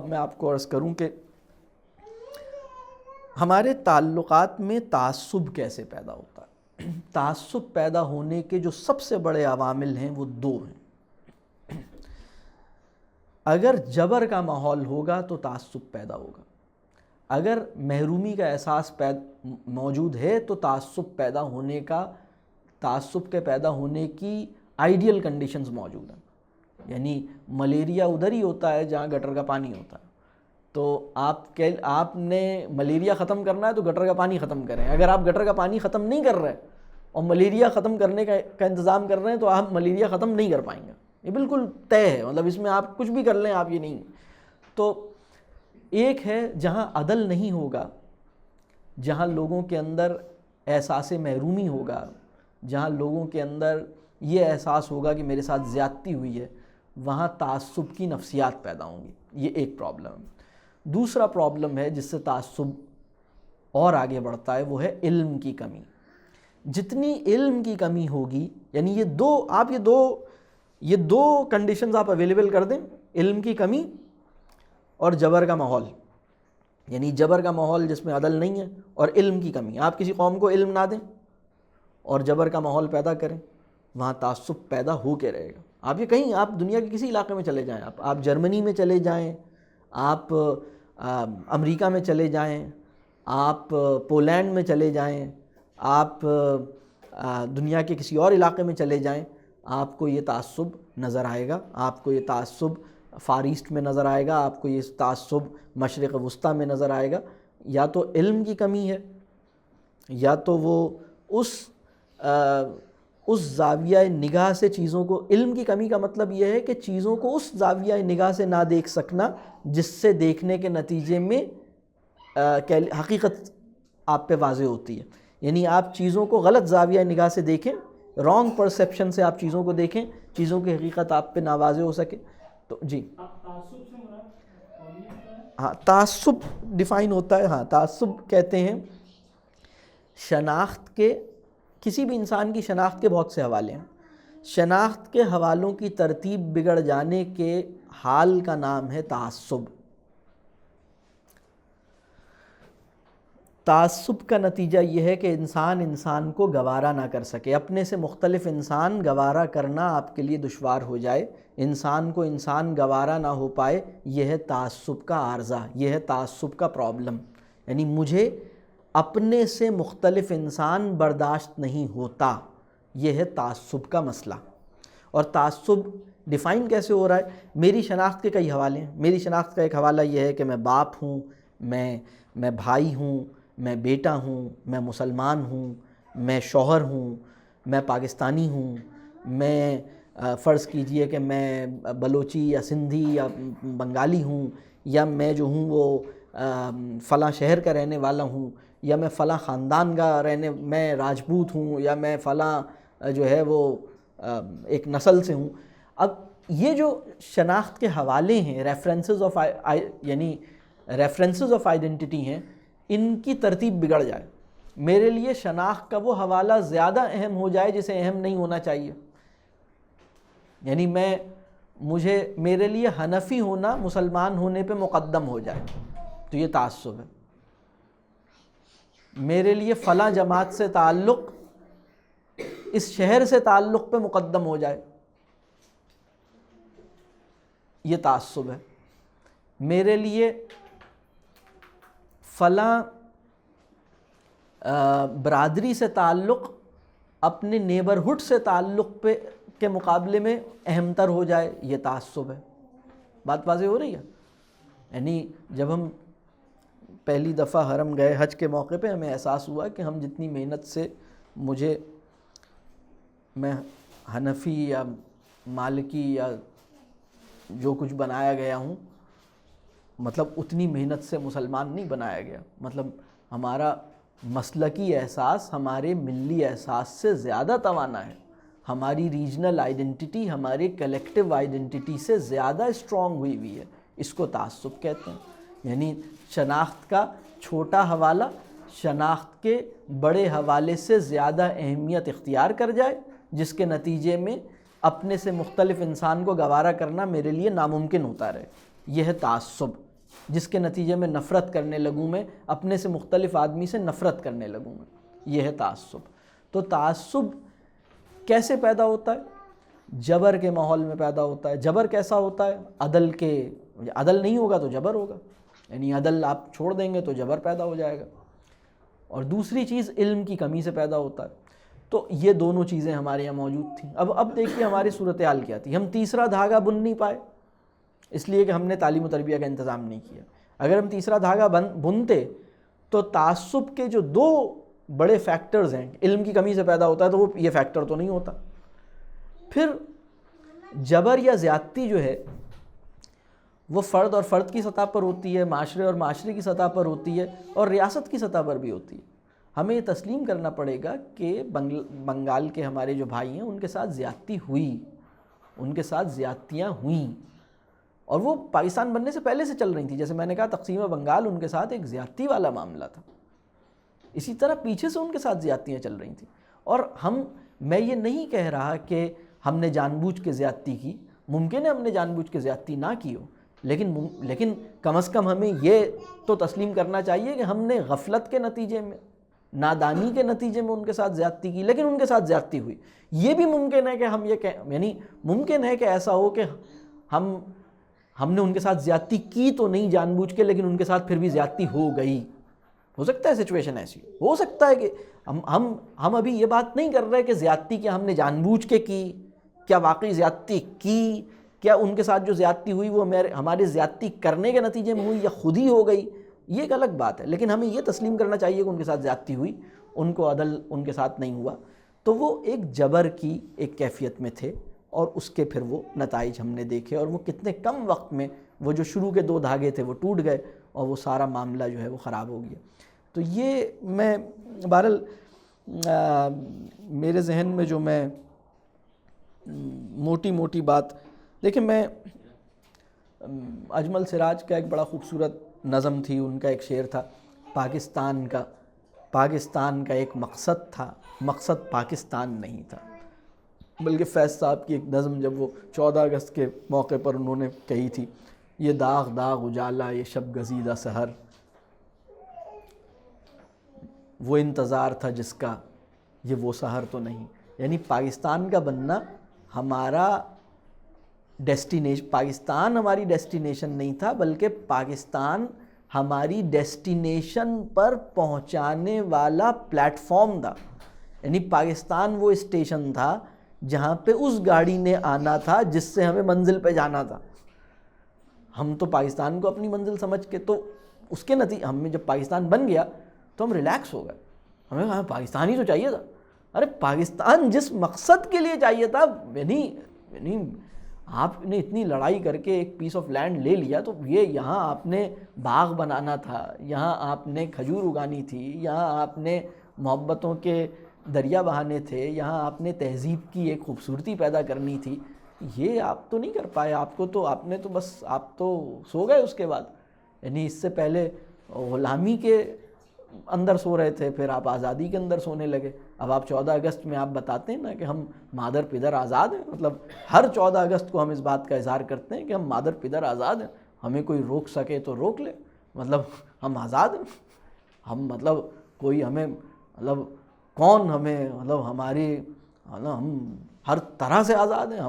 S1: میں آپ کو عرض کروں کہ ہمارے تعلقات میں تعصب کیسے پیدا ہوتا ہے. تعصب پیدا ہونے کے جو سب سے بڑے عوامل ہیں وہ 2 ہیں. اگر جبر کا ماحول ہوگا تو تعصب پیدا ہوگا, اگر محرومی کا احساس موجود ہے تو تعصب کے پیدا ہونے کی آئیڈیل کنڈیشنز موجود ہیں. یعنی ملیریا ادھر ہی ہوتا ہے جہاں گٹر کا پانی ہوتا ہے. تو آپ نے ملیریا ختم کرنا ہے تو گٹر کا پانی ختم کریں. اگر آپ گٹر کا پانی ختم نہیں کر رہے اور ملیریا ختم کرنے کا انتظام کر رہے ہیں تو آپ ملیریا ختم نہیں کر پائیں گے. یہ بالکل طے ہے, مطلب اس میں آپ کچھ بھی کر لیں آپ یہ نہیں. تو ایک ہے جہاں عدل نہیں ہوگا, جہاں لوگوں کے اندر احساس محرومی ہوگا, جہاں لوگوں کے اندر یہ احساس ہوگا کہ میرے ساتھ زیادتی ہوئی ہے, وہاں تعصب کی نفسیات پیدا ہوں گی. یہ ایک پرابلم ہے. دوسرا پرابلم ہے جس سے تعصب اور آگے بڑھتا ہے, وہ ہے علم کی کمی. جتنی علم کی کمی ہوگی, یعنی یہ دو کنڈیشنز آپ اویلیبل کر دیں, علم کی کمی اور جبر کا ماحول. یعنی جبر کا ماحول جس میں عدل نہیں ہے اور علم کی کمی. آپ کسی قوم کو علم نہ دیں اور جبر کا ماحول پیدا کریں, وہاں تعصب پیدا ہو کے رہے گا. آپ یہ کہیں, آپ دنیا کے کسی علاقے میں چلے جائیں, آپ جرمنی میں چلے جائیں, آپ امریکہ میں چلے جائیں, آپ پولینڈ میں چلے جائیں, آپ دنیا کے کسی اور علاقے میں چلے جائیں, آپ کو یہ تعصب نظر آئے گا. آپ کو یہ تعصب فار ایسٹ میں نظر آئے گا, آپ کو یہ تعصب مشرق وسطیٰ میں نظر آئے گا. یا تو علم کی کمی ہے, یا تو وہ اس زاویہ نگاہ سے چیزوں کو, علم کی کمی کا مطلب یہ ہے کہ چیزوں کو اس زاویہ نگاہ سے نہ دیکھ سکنا جس سے دیکھنے کے نتیجے میں حقیقت آپ پہ واضح ہوتی ہے. یعنی آپ چیزوں کو غلط زاویہ نگاہ سے دیکھیں, رانگ پرسیپشن سے آپ چیزوں کو دیکھیں, چیزوں کی حقیقت آپ پہ ناواضح ہو سکے. تو جی ہاں, تعصب ڈیفائن ہوتا ہے, ہاں تعصب کہتے ہیں شناخت کے, کسی بھی انسان کی شناخت کے بہت سے حوالے ہیں. شناخت کے حوالوں کی ترتیب بگڑ جانے کے حال کا نام ہے تعصب. تعصب کا نتیجہ یہ ہے کہ انسان کو گوارا نہ کر سکے, اپنے سے مختلف انسان گوارا کرنا آپ کے لیے دشوار ہو جائے, انسان کو انسان گوارا نہ ہو پائے. یہ ہے تعصب کا عارضہ, یہ ہے تعصب کا پرابلم. یعنی مجھے اپنے سے مختلف انسان برداشت نہیں ہوتا, یہ ہے تعصب کا مسئلہ. اور تعصب ڈیفائن کیسے ہو رہا ہے؟ میری شناخت کے کئی حوالے ہیں. میری شناخت کا ایک حوالہ یہ ہے کہ میں باپ ہوں, میں بھائی ہوں, میں بیٹا ہوں, میں مسلمان ہوں, میں شوہر ہوں, میں پاکستانی ہوں, میں فرض کیجئے کہ میں بلوچی یا سندھی یا بنگالی ہوں, یا میں جو ہوں وہ فلاں شہر کا رہنے والا ہوں, یا میں فلاں خاندان کا میں راجپوت ہوں, یا میں فلاں جو ہے وہ ایک نسل سے ہوں. اب یہ جو شناخت کے حوالے ہیں, ریفرنسز آف آئیڈینٹی ہیں, ان کی ترتیب بگڑ جائے. میرے لیے شناخت کا وہ حوالہ زیادہ اہم ہو جائے جسے اہم نہیں ہونا چاہیے. یعنی میرے لیے حنفی ہونا مسلمان ہونے پہ مقدم ہو جائے, تو یہ تعصب ہے. میرے لیے فلاں جماعت سے تعلق اس شہر سے تعلق پہ مقدم ہو جائے، یہ تعصب ہے۔ میرے لیے فلاں برادری سے تعلق اپنے نیبرہڈ سے تعلق پہ کے مقابلے میں اہم تر ہو جائے، یہ تعصب ہے۔ بات واضح ہو رہی ہے؟ یعنی جب ہم پہلی دفعہ حرم گئے حج کے موقع پہ، ہمیں احساس ہوا کہ ہم جتنی محنت سے میں حنفی یا مالکی یا جو کچھ بنایا گیا ہوں، مطلب اتنی محنت سے مسلمان نہیں بنایا گیا، مطلب ہمارا مسلکی احساس ہمارے ملی احساس سے زیادہ توانا ہے، ہماری ریجنل آئیڈنٹی ہمارے کلیکٹیو آئیڈنٹی سے زیادہ اسٹرانگ ہوئی ہے۔ اس کو تعصب کہتے ہیں، یعنی شناخت کا چھوٹا حوالہ شناخت کے بڑے حوالے سے زیادہ اہمیت اختیار کر جائے، جس کے نتیجے میں اپنے سے مختلف انسان کو گوارا کرنا میرے لیے ناممکن ہوتا رہے۔ یہ ہے تعصب، جس کے نتیجے میں نفرت کرنے لگوں، میں اپنے سے مختلف آدمی سے نفرت کرنے لگوں میں، یہ ہے تعصب۔ تو تعصب کیسے پیدا ہوتا ہے؟ جبر کے ماحول میں پیدا ہوتا ہے۔ جبر کیسا ہوتا ہے؟ عدل نہیں ہوگا تو جبر ہوگا، یعنی عدل آپ چھوڑ دیں گے تو جبر پیدا ہو جائے گا۔ اور دوسری چیز علم کی کمی سے پیدا ہوتا ہے۔ تو یہ دونوں چیزیں ہمارے یہاں موجود تھیں۔ اب دیکھیے ہماری صورتحال کیا تھی۔ ہم تیسرا دھاگا بن نہیں پائے، اس لیے کہ ہم نے تعلیم و تربیت کا انتظام نہیں کیا۔ اگر ہم تیسرا دھاگا بنتے تو تعصب کے جو دو بڑے فیکٹرز ہیں، علم کی کمی سے پیدا ہوتا ہے تو وہ یہ فیکٹر تو نہیں ہوتا۔ پھر جبر یا زیادتی جو ہے وہ فرد اور فرد کی سطح پر ہوتی ہے، معاشرے اور معاشرے کی سطح پر ہوتی ہے، اور ریاست کی سطح پر بھی ہوتی ہے۔ ہمیں یہ تسلیم کرنا پڑے گا کہ بنگال کے ہمارے جو بھائی ہیں ان کے ساتھ زیادتی ہوئی، ان کے ساتھ زیادتیاں ہوئیں، اور وہ پاکستان بننے سے پہلے سے چل رہی تھیں۔ جیسے میں نے کہا تقسیم بنگال ان کے ساتھ ایک زیادتی والا معاملہ تھا، اسی طرح پیچھے سے ان کے ساتھ زیادتیاں چل رہی تھیں۔ اور میں یہ نہیں کہہ رہا کہ ہم نے جان بوجھ کے زیادتی کی، ممکن ہے ہم نے جان بوجھ کے زیادتی نہ کی ہو، لیکن کم از کم ہمیں یہ تو تسلیم کرنا چاہیے کہ ہم نے غفلت کے نتیجے میں، نادانی کے نتیجے میں ان کے ساتھ زیادتی کی، لیکن ان کے ساتھ زیادتی ہوئی۔ یہ بھی ممکن ہے کہ ہم یعنی ممکن ہے کہ ایسا ہو کہ ہم نے ان کے ساتھ زیادتی کی تو نہیں جان بوجھ کے، لیکن ان کے ساتھ پھر بھی زیادتی ہو گئی۔ ہو سکتا ہے سچویشن ایسی ہو سکتا ہے کہ ہم ابھی یہ بات نہیں کر رہے کہ زیادتی کیا ہم نے جان بوجھ کے کی، کیا واقعی زیادتی کی، کیا ان کے ساتھ جو زیادتی ہوئی وہ ہمارے زیادتی کرنے کے نتیجے میں ہوئی یا خود ہی ہو گئی، یہ ایک الگ بات ہے۔ لیکن ہمیں یہ تسلیم کرنا چاہیے کہ ان کے ساتھ زیادتی ہوئی، ان کو عدل ان کے ساتھ نہیں ہوا۔ تو وہ ایک جبر کی ایک کیفیت میں تھے، اور اس کے پھر وہ نتائج ہم نے دیکھے، اور وہ کتنے کم وقت میں وہ جو شروع کے دو دھاگے تھے وہ ٹوٹ گئے، اور وہ سارا معاملہ جو ہے وہ خراب ہو گیا۔ تو یہ میں بہرحال میرے ذہن میں جو میں موٹی بات دیکھیں، میں اجمل سراج کا ایک بڑا خوبصورت نظم تھی، ان کا ایک شعر تھا، پاکستان کا ایک مقصد تھا، مقصد پاکستان نہیں تھا۔ بلکہ فیض صاحب کی ایک نظم جب وہ 14 اگست کے موقع پر انہوں نے کہی تھی، یہ داغ داغ اجالا یہ شب گزیدہ سحر، وہ انتظار تھا جس کا یہ وہ سحر تو نہیں۔ یعنی پاکستان کا بننا ہمارا پاکستان ہماری ڈیسٹینیشن نہیں تھا، بلکہ پاکستان ہماری ڈیسٹینیشن پر پہنچانے والا پلیٹ فارم تھا۔ یعنی پاکستان وہ اسٹیشن تھا جہاں پہ اس گاڑی نے آنا تھا جس سے ہمیں منزل پہ جانا تھا۔ ہم تو پاکستان کو اپنی منزل سمجھ کے، تو اس کے نتیجے ہمیں جب پاکستان بن گیا تو ہم ریلیکس ہو گئے، ہمیں کہا پاکستان ہی تو چاہیے تھا۔ ارے پاکستان جس مقصد کے لیے چاہیے تھا، یعنی آپ نے اتنی لڑائی کر کے ایک پیس آف لینڈ لے لیا، تو یہ یہاں آپ نے باغ بنانا تھا، یہاں آپ نے کھجور اگانی تھی، یہاں آپ نے محبتوں کے دریا بہانے تھے، یہاں آپ نے تہذیب کی ایک خوبصورتی پیدا کرنی تھی، یہ آپ تو نہیں کر پائے۔ آپ تو سو گئے اس کے بعد۔ یعنی اس سے پہلے غلامی کے اندر سو رہے تھے، پھر آپ آزادی کے اندر سونے لگے۔ اب آپ 14 اگست میں آپ بتاتے ہیں نا کہ ہم مادر پدر آزاد ہیں، مطلب ہر 14 اگست کو ہم اس بات کا اظہار کرتے ہیں کہ ہم مادر پدر آزاد ہیں، ہمیں کوئی روک سکے تو روک لے، مطلب ہم آزاد ہیں، ہم کوئی ہمیں کون ہمیں ہماری ہے نا, ہم ہر طرح سے آزاد ہیں,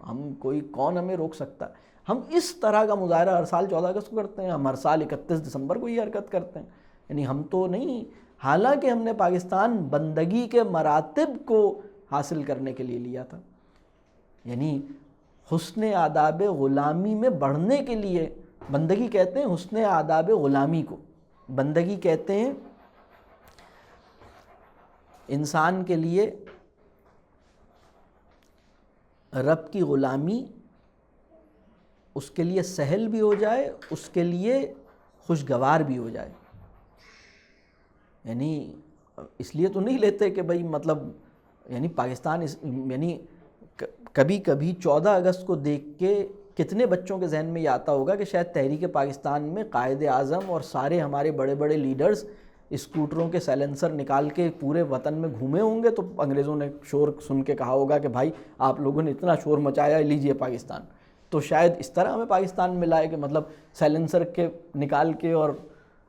S1: ہم کوئی کون ہمیں روک سکتا ہے. ہم اس طرح کا مظاہرہ ہر سال 14 اگست کو کرتے ہیں, ہم ہر سال 31 دسمبر کو یہ حرکت کرتے ہیں. یعنی ہم تو نہیں, حالانکہ ہم نے پاکستان بندگی کے مراتب کو حاصل کرنے کے لیے لیا تھا. یعنی حسن آداب غلامی میں بڑھنے کے لیے, بندگی کہتے ہیں حسن آداب غلامی کو, بندگی کہتے ہیں انسان کے لیے رب کی غلامی اس کے لیے سہل بھی ہو جائے, اس کے لیے خوشگوار بھی ہو جائے. یعنی اس لیے تو نہیں لیتے کہ بھئی مطلب یعنی پاکستان یعنی کبھی کبھی 14 اگست کو دیکھ کے کتنے بچوں کے ذہن میں یہ آتا ہوگا کہ شاید تحریک پاکستان میں قائد اعظم اور سارے ہمارے بڑے بڑے لیڈرز اسکوٹروں کے سائلنسر نکال کے پورے وطن میں گھومے ہوں گے, تو انگریزوں نے شور سن کے کہا ہوگا کہ بھائی آپ لوگوں نے اتنا شور مچایا, لیجئے پاکستان. تو شاید اس طرح ہمیں پاکستان ملا ہے کہ مطلب سائلنسر کے نکال کے اور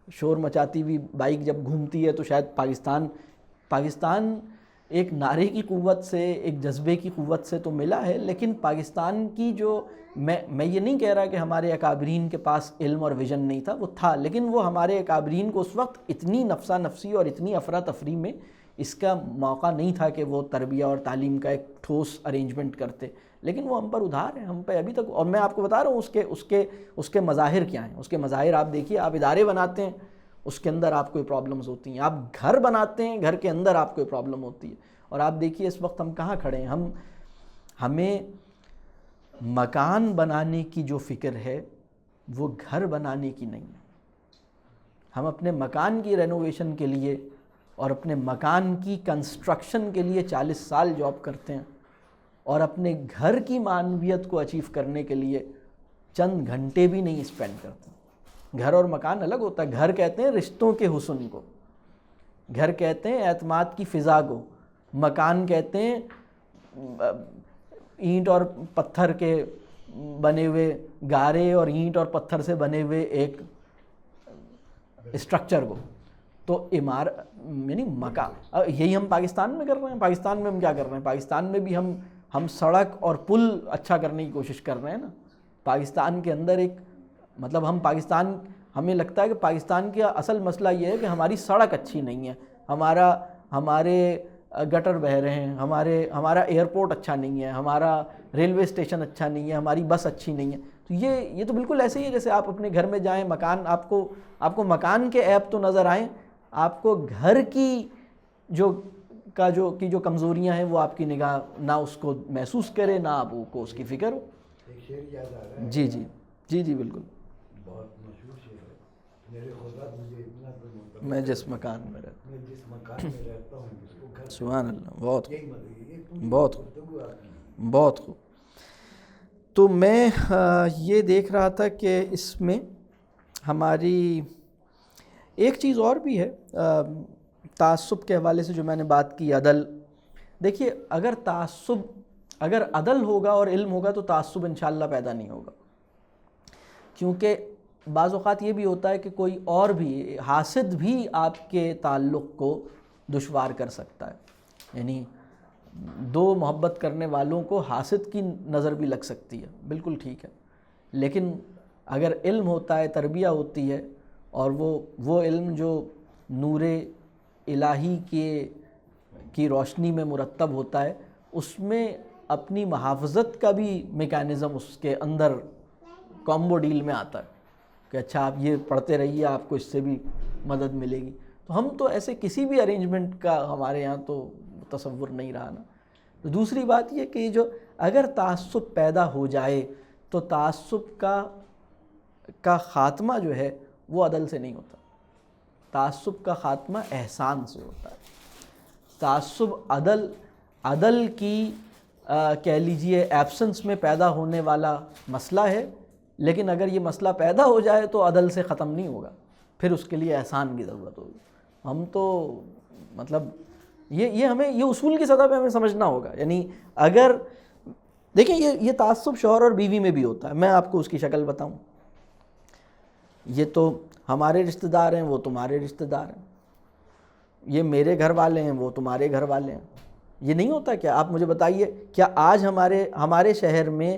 S1: شور مچاتی ہوئی بائک جب گھومتی ہے تو شاید پاکستان ایک نعرے کی قوت سے, ایک جذبے کی قوت سے تو ملا ہے. لیکن پاکستان کی جو میں یہ نہیں کہہ رہا کہ ہمارے اکابرین کے پاس علم اور ویژن نہیں تھا, وہ تھا, لیکن وہ ہمارے اکابرین کو اس وقت اتنی نفسا نفسی اور اتنی افراتفری میں اس کا موقع نہیں تھا کہ وہ تربیہ اور تعلیم کا ایک ٹھوس ارینجمنٹ کرتے. لیکن وہ ہم پر ادھار ہیں, ہم پہ ابھی تک. اور میں آپ کو بتا رہا ہوں اس کے مظاہر کیا ہیں. اس کے مظاہر آپ دیکھیے, آپ ادارے بناتے ہیں اس کے اندر آپ کو پرابلمز ہوتی ہیں, آپ گھر بناتے ہیں گھر کے اندر آپ کو پرابلم ہوتی ہے. اور آپ دیکھیے اس وقت ہم کہاں کھڑے ہیں, ہمیں مکان بنانے کی جو فکر ہے وہ گھر بنانے کی نہیں ہے. ہم اپنے مکان کی رینوویشن کے لیے اور اپنے مکان کی کنسٹرکشن کے لیے 40 سال جاب کرتے ہیں, اور اپنے گھر کی معنویت کو اچیو کرنے کے لیے چند گھنٹے بھی نہیں اسپینڈ کرتے. گھر اور مکان الگ ہوتا ہے. گھر کہتے ہیں رشتوں کے حسن کو, گھر کہتے ہیں اعتماد کی فضا کو, مکان کہتے ہیں اینٹ اور پتھر کے بنے ہوئے, گارے اور اینٹ اور پتھر سے بنے ہوئے ایک اسٹرکچر کو. تو یعنی مکان, یہی ہم پاکستان میں کر رہے ہیں. پاکستان میں ہم کیا کر رہے ہیں, پاکستان میں بھی ہم سڑک اور پل اچھا کرنے کی کوشش کر رہے ہیں نا. پاکستان کے اندر ایک مطلب ہمیں لگتا ہے کہ پاکستان کا اصل مسئلہ یہ ہے کہ ہماری سڑک اچھی نہیں ہے, ہمارے گٹر بہہ رہے ہیں, ہمارا ایئرپورٹ اچھا نہیں ہے, ہمارا ریلوے اسٹیشن اچھا نہیں ہے, ہماری بس اچھی نہیں ہے. تو یہ تو بالکل ایسے ہی ہے جیسے آپ اپنے گھر میں جائیں, مکان آپ کو مکان کے عیب تو نظر آئیں, آپ کو گھر کی جو کمزوریاں ہیں وہ آپ کی نگاہ نہ اس کو محسوس کرے, نہ آپ کو اس کی فکر ہو. جی جی جی جی بالکل.
S2: بہت مشہور شعر ہے, میرے خدا مجھے اتنا تو
S1: میں جس مکان میں
S2: رہتا ہوں اس کو گھر.
S1: سبحان اللہ, بہت
S2: بہت
S1: بہت خوب. تو میں یہ دیکھ رہا تھا کہ اس میں ہماری ایک چیز اور بھی ہے تعصب کے حوالے سے جو میں نے بات کی, عدل. دیکھیے اگر عدل ہوگا اور علم ہوگا تو تعصب انشاءاللہ پیدا نہیں ہوگا. کیونکہ بعض اوقات یہ بھی ہوتا ہے کہ کوئی اور بھی حاسد بھی آپ کے تعلق کو دشوار کر سکتا ہے. یعنی دو محبت کرنے والوں کو حاسد کی نظر بھی لگ سکتی ہے, بالکل ٹھیک ہے. لیکن اگر علم ہوتا ہے, تربیہ ہوتی ہے, اور وہ علم جو نور الہی کی روشنی میں مرتب ہوتا ہے, اس میں اپنی محافظت کا بھی میکانزم اس کے اندر کامبو ڈیل میں آتا ہے کہ اچھا آپ یہ پڑھتے رہیے, آپ کو اس سے بھی مدد ملے گی. تو ہم تو ایسے کسی بھی ارینجمنٹ کا ہمارے یہاں تو تصور نہیں رہا نا. تو دوسری بات یہ کہ جو اگر تعصب پیدا ہو جائے تو تعصب کا خاتمہ جو ہے وہ عدل سے نہیں ہوتا. تعصب کا خاتمہ احسان سے ہوتا ہے. تعصب عدل کی کہہ لیجئے ایبسنس میں پیدا ہونے والا مسئلہ ہے, لیکن اگر یہ مسئلہ پیدا ہو جائے تو عدل سے ختم نہیں ہوگا, پھر اس کے لیے احسان کی ضرورت ہوگی. ہم تو مطلب یہ اصول کی سطح پہ ہمیں سمجھنا ہوگا. یعنی اگر دیکھیں یہ تعصب شوہر اور بیوی میں بھی ہوتا ہے. میں آپ کو اس کی شکل بتاؤں, یہ تو ہمارے رشتہ دار ہیں, وہ تمہارے رشتہ دار ہیں, یہ میرے گھر والے ہیں, وہ تمہارے گھر والے ہیں. یہ نہیں ہوتا کیا؟ آپ مجھے بتائیے، کیا آج ہمارے شہر میں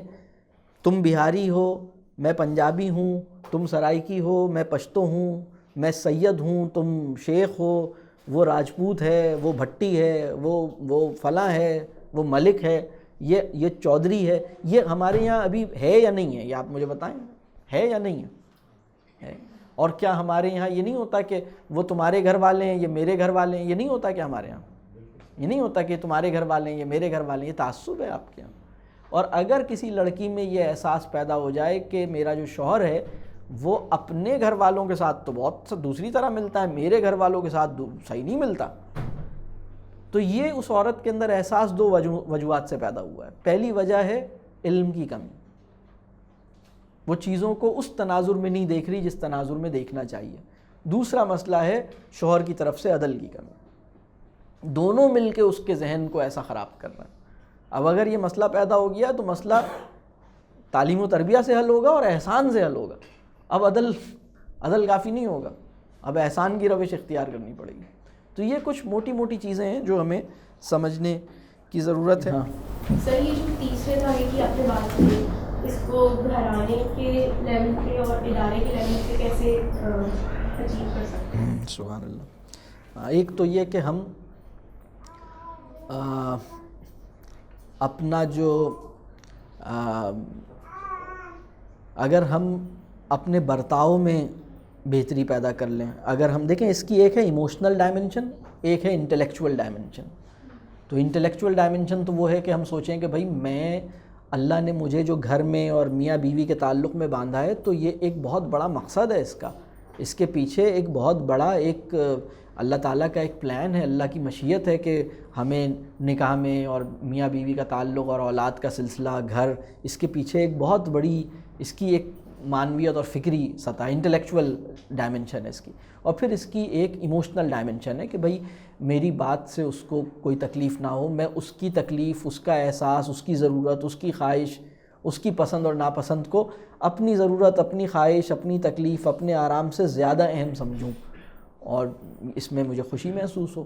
S1: تم بہاری ہو، میں پنجابی ہوں، تم سرائکی ہو، میں پشتو ہوں، میں سید ہوں، تم شیخ ہو، وہ راجپوت ہے، وہ بھٹی ہے، وہ فلاں ہے، وہ ملک ہے، یہ چودھری ہے، یہ ہمارے یہاں ابھی ہے یا نہیں ہے؟ یہ آپ مجھے بتائیں، ہے یا نہیں ہے؟ اور کیا ہمارے یہاں یہ نہیں ہوتا کہ وہ تمہارے گھر والے ہیں، یہ میرے گھر والے ہیں؟ یہ نہیں ہوتا کہ ہمارے یہاں یہ نہیں ہوتا کہ تمہارے گھر والے ہیں، یہ میرے گھر والے ہیں؟ یہ تعصب ہے آپ کے یہاں۔ اور اگر کسی لڑکی میں یہ احساس پیدا ہو جائے کہ میرا جو شوہر ہے وہ اپنے گھر والوں کے ساتھ تو بہت دوسری طرح ملتا ہے، میرے گھر والوں کے ساتھ صحیح نہیں ملتا، تو یہ اس عورت کے اندر احساس دو وجوہات سے پیدا ہوا ہے۔ پہلی وجہ ہے علم کی کمی، وہ چیزوں کو اس تناظر میں نہیں دیکھ رہی جس تناظر میں دیکھنا چاہیے۔ دوسرا مسئلہ ہے شوہر کی طرف سے عدل کی کمی، دونوں مل کے اس کے ذہن کو ایسا خراب کر رہے ہیں۔ اب اگر یہ مسئلہ پیدا ہو گیا تو مسئلہ تعلیم و تربیہ سے حل ہوگا اور احسان سے حل ہوگا۔ اب عدل کافی نہیں ہوگا، اب احسان کی روش اختیار کرنی پڑے گی۔ تو یہ کچھ موٹی موٹی چیزیں ہیں جو ہمیں سمجھنے کی ضرورت ہے۔
S3: سر یہ جو تیسرے دھارے کی آپ نے بات کی، اس کو گھرانے کے لیول پہ اور ادارے کے لیول پہ کیسے اچیو کر سکتے ہیں؟
S1: سبحان اللہ۔ ایک تو یہ کہ ہم اپنا جو اگر ہم اپنے برتاؤ میں بہتری پیدا کر لیں، اگر ہم دیکھیں اس کی ایک ہے ایموشنل ڈائمنشن، ایک ہے انٹلیکچول ڈائمنشن۔ تو انٹلیکچول ڈائمنشن تو وہ ہے کہ ہم سوچیں کہ بھائی میں اللہ نے مجھے جو گھر میں اور میاں بیوی کے تعلق میں باندھا ہے تو یہ ایک بہت بڑا مقصد ہے، اس کے پیچھے ایک بہت بڑا ایک اللہ تعالیٰ کا ایک پلان ہے، اللہ کی مشیت ہے کہ ہمیں نکاح میں اور میاں بیوی کا تعلق اور اولاد کا سلسلہ، گھر، اس کے پیچھے ایک بہت بڑی اس کی ایک معنویت اور فکری سطح، انٹلیکچول ڈائمنشن ہے اس کی۔ اور پھر اس کی ایک ایموشنل ڈائمنشن ہے کہ بھئی میری بات سے اس کو کوئی تکلیف نہ ہو، میں اس کی تکلیف، اس کا احساس، اس کی ضرورت، اس کی خواہش، اس کی پسند اور ناپسند کو اپنی ضرورت، اپنی خواہش، اپنی تکلیف، اپنے آرام سے زیادہ اہم سمجھوں اور اس میں مجھے خوشی محسوس ہو۔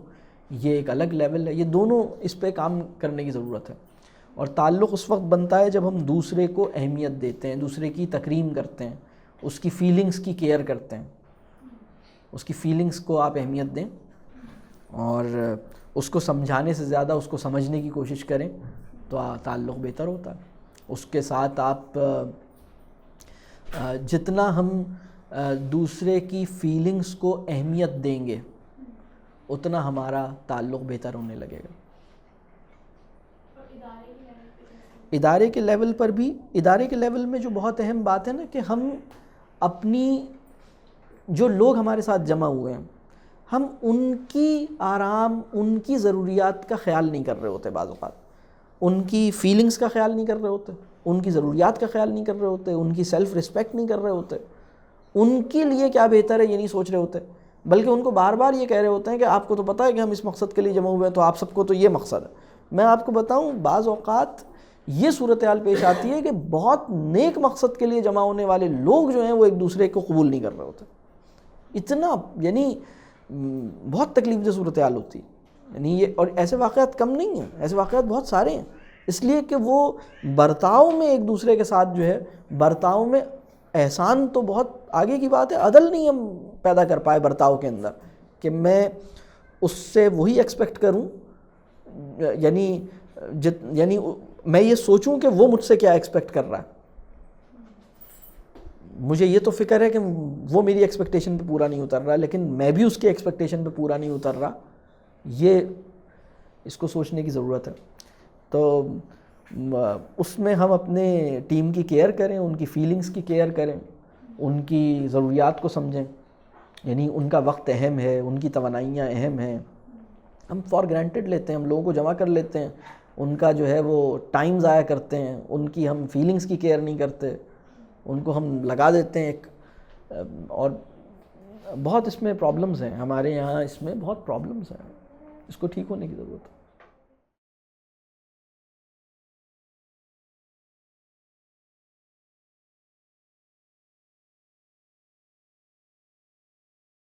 S1: یہ ایک الگ لیول ہے، یہ دونوں اس پہ کام کرنے کی ضرورت ہے۔ اور تعلق اس وقت بنتا ہے جب ہم دوسرے کو اہمیت دیتے ہیں، دوسرے کی تکریم کرتے ہیں، اس کی فیلنگز کی کیئر کرتے ہیں، اس کی فیلنگز کو آپ اہمیت دیں اور اس کو سمجھانے سے زیادہ اس کو سمجھنے کی کوشش کریں تو تعلق بہتر ہوتا ہے۔ اس کے ساتھ آپ جتنا ہم دوسرے کی فیلنگز کو اہمیت دیں گے اتنا ہمارا تعلق بہتر ہونے لگے گا۔ ادارے کے لیول پر بھی، ادارے کے لیول میں جو بہت اہم بات ہے نا کہ ہم اپنی جو لوگ ہمارے ساتھ جمع ہوئے ہیں، ہم ان کی آرام، ان کی ضروریات کا خیال نہیں کر رہے ہوتے، بعض اوقات ان کی فیلنگز کا خیال نہیں کر رہے ہوتے، ان کی ضروریات کا خیال نہیں کر رہے ہوتے، ان کی سیلف ریسپیکٹ نہیں کر رہے ہوتے، ان کے لیے کیا بہتر ہے یہ نہیں سوچ رہے ہوتے، بلکہ ان کو بار بار یہ کہہ رہے ہوتے ہیں کہ آپ کو تو پتہ ہے کہ ہم اس مقصد کے لیے جمع ہوئے ہیں، تو آپ سب کو تو یہ مقصد ہے۔ میں آپ کو بتاؤں بعض اوقات یہ صورتحال پیش آتی ہے کہ بہت نیک مقصد کے لیے جمع ہونے والے لوگ جو ہیں وہ ایک دوسرے کو قبول نہیں کر رہے ہوتے، اتنا یعنی بہت تکلیف دہ صورتحال ہوتی ہے۔ یعنی یہ، اور ایسے واقعات کم نہیں ہیں، ایسے واقعات بہت سارے ہیں، اس لیے کہ وہ برتاؤ میں ایک دوسرے کے ساتھ جو ہے برتاؤ میں احسان تو بہت آگے کی بات ہے، عدل نہیں ہم پیدا کر پائے برتاؤ کے اندر کہ میں اس سے وہی ایکسپیکٹ کروں، یعنی میں یہ سوچوں کہ وہ مجھ سے کیا ایکسپیکٹ کر رہا ہے، مجھے یہ تو فکر ہے کہ وہ میری ایکسپیکٹیشن پہ پورا نہیں اتر رہا لیکن میں بھی اس کی ایکسپیکٹیشن پہ پورا نہیں اتر رہا، یہ اس کو سوچنے کی ضرورت ہے۔ تو اس میں ہم اپنے ٹیم کی کیئر کریں، ان کی فیلنگز کی کیئر کریں، ان کی ضروریات کو سمجھیں، یعنی ان کا وقت اہم ہے، ان کی توانائیاں اہم ہیں، ہم فار گرانٹیڈ لیتے ہیں، ہم لوگوں کو جمع کر لیتے ہیں، ان کا جو ہے وہ ٹائم ضائع کرتے ہیں، ان کی ہم فیلنگز کی کیئر نہیں کرتے، ان کو ہم لگا دیتے ہیں ایک، اور بہت اس میں پرابلمز ہیں ہمارے یہاں، اس میں بہت پرابلمز ہیں، اس کو ٹھیک ہونے کی ضرورت ہے۔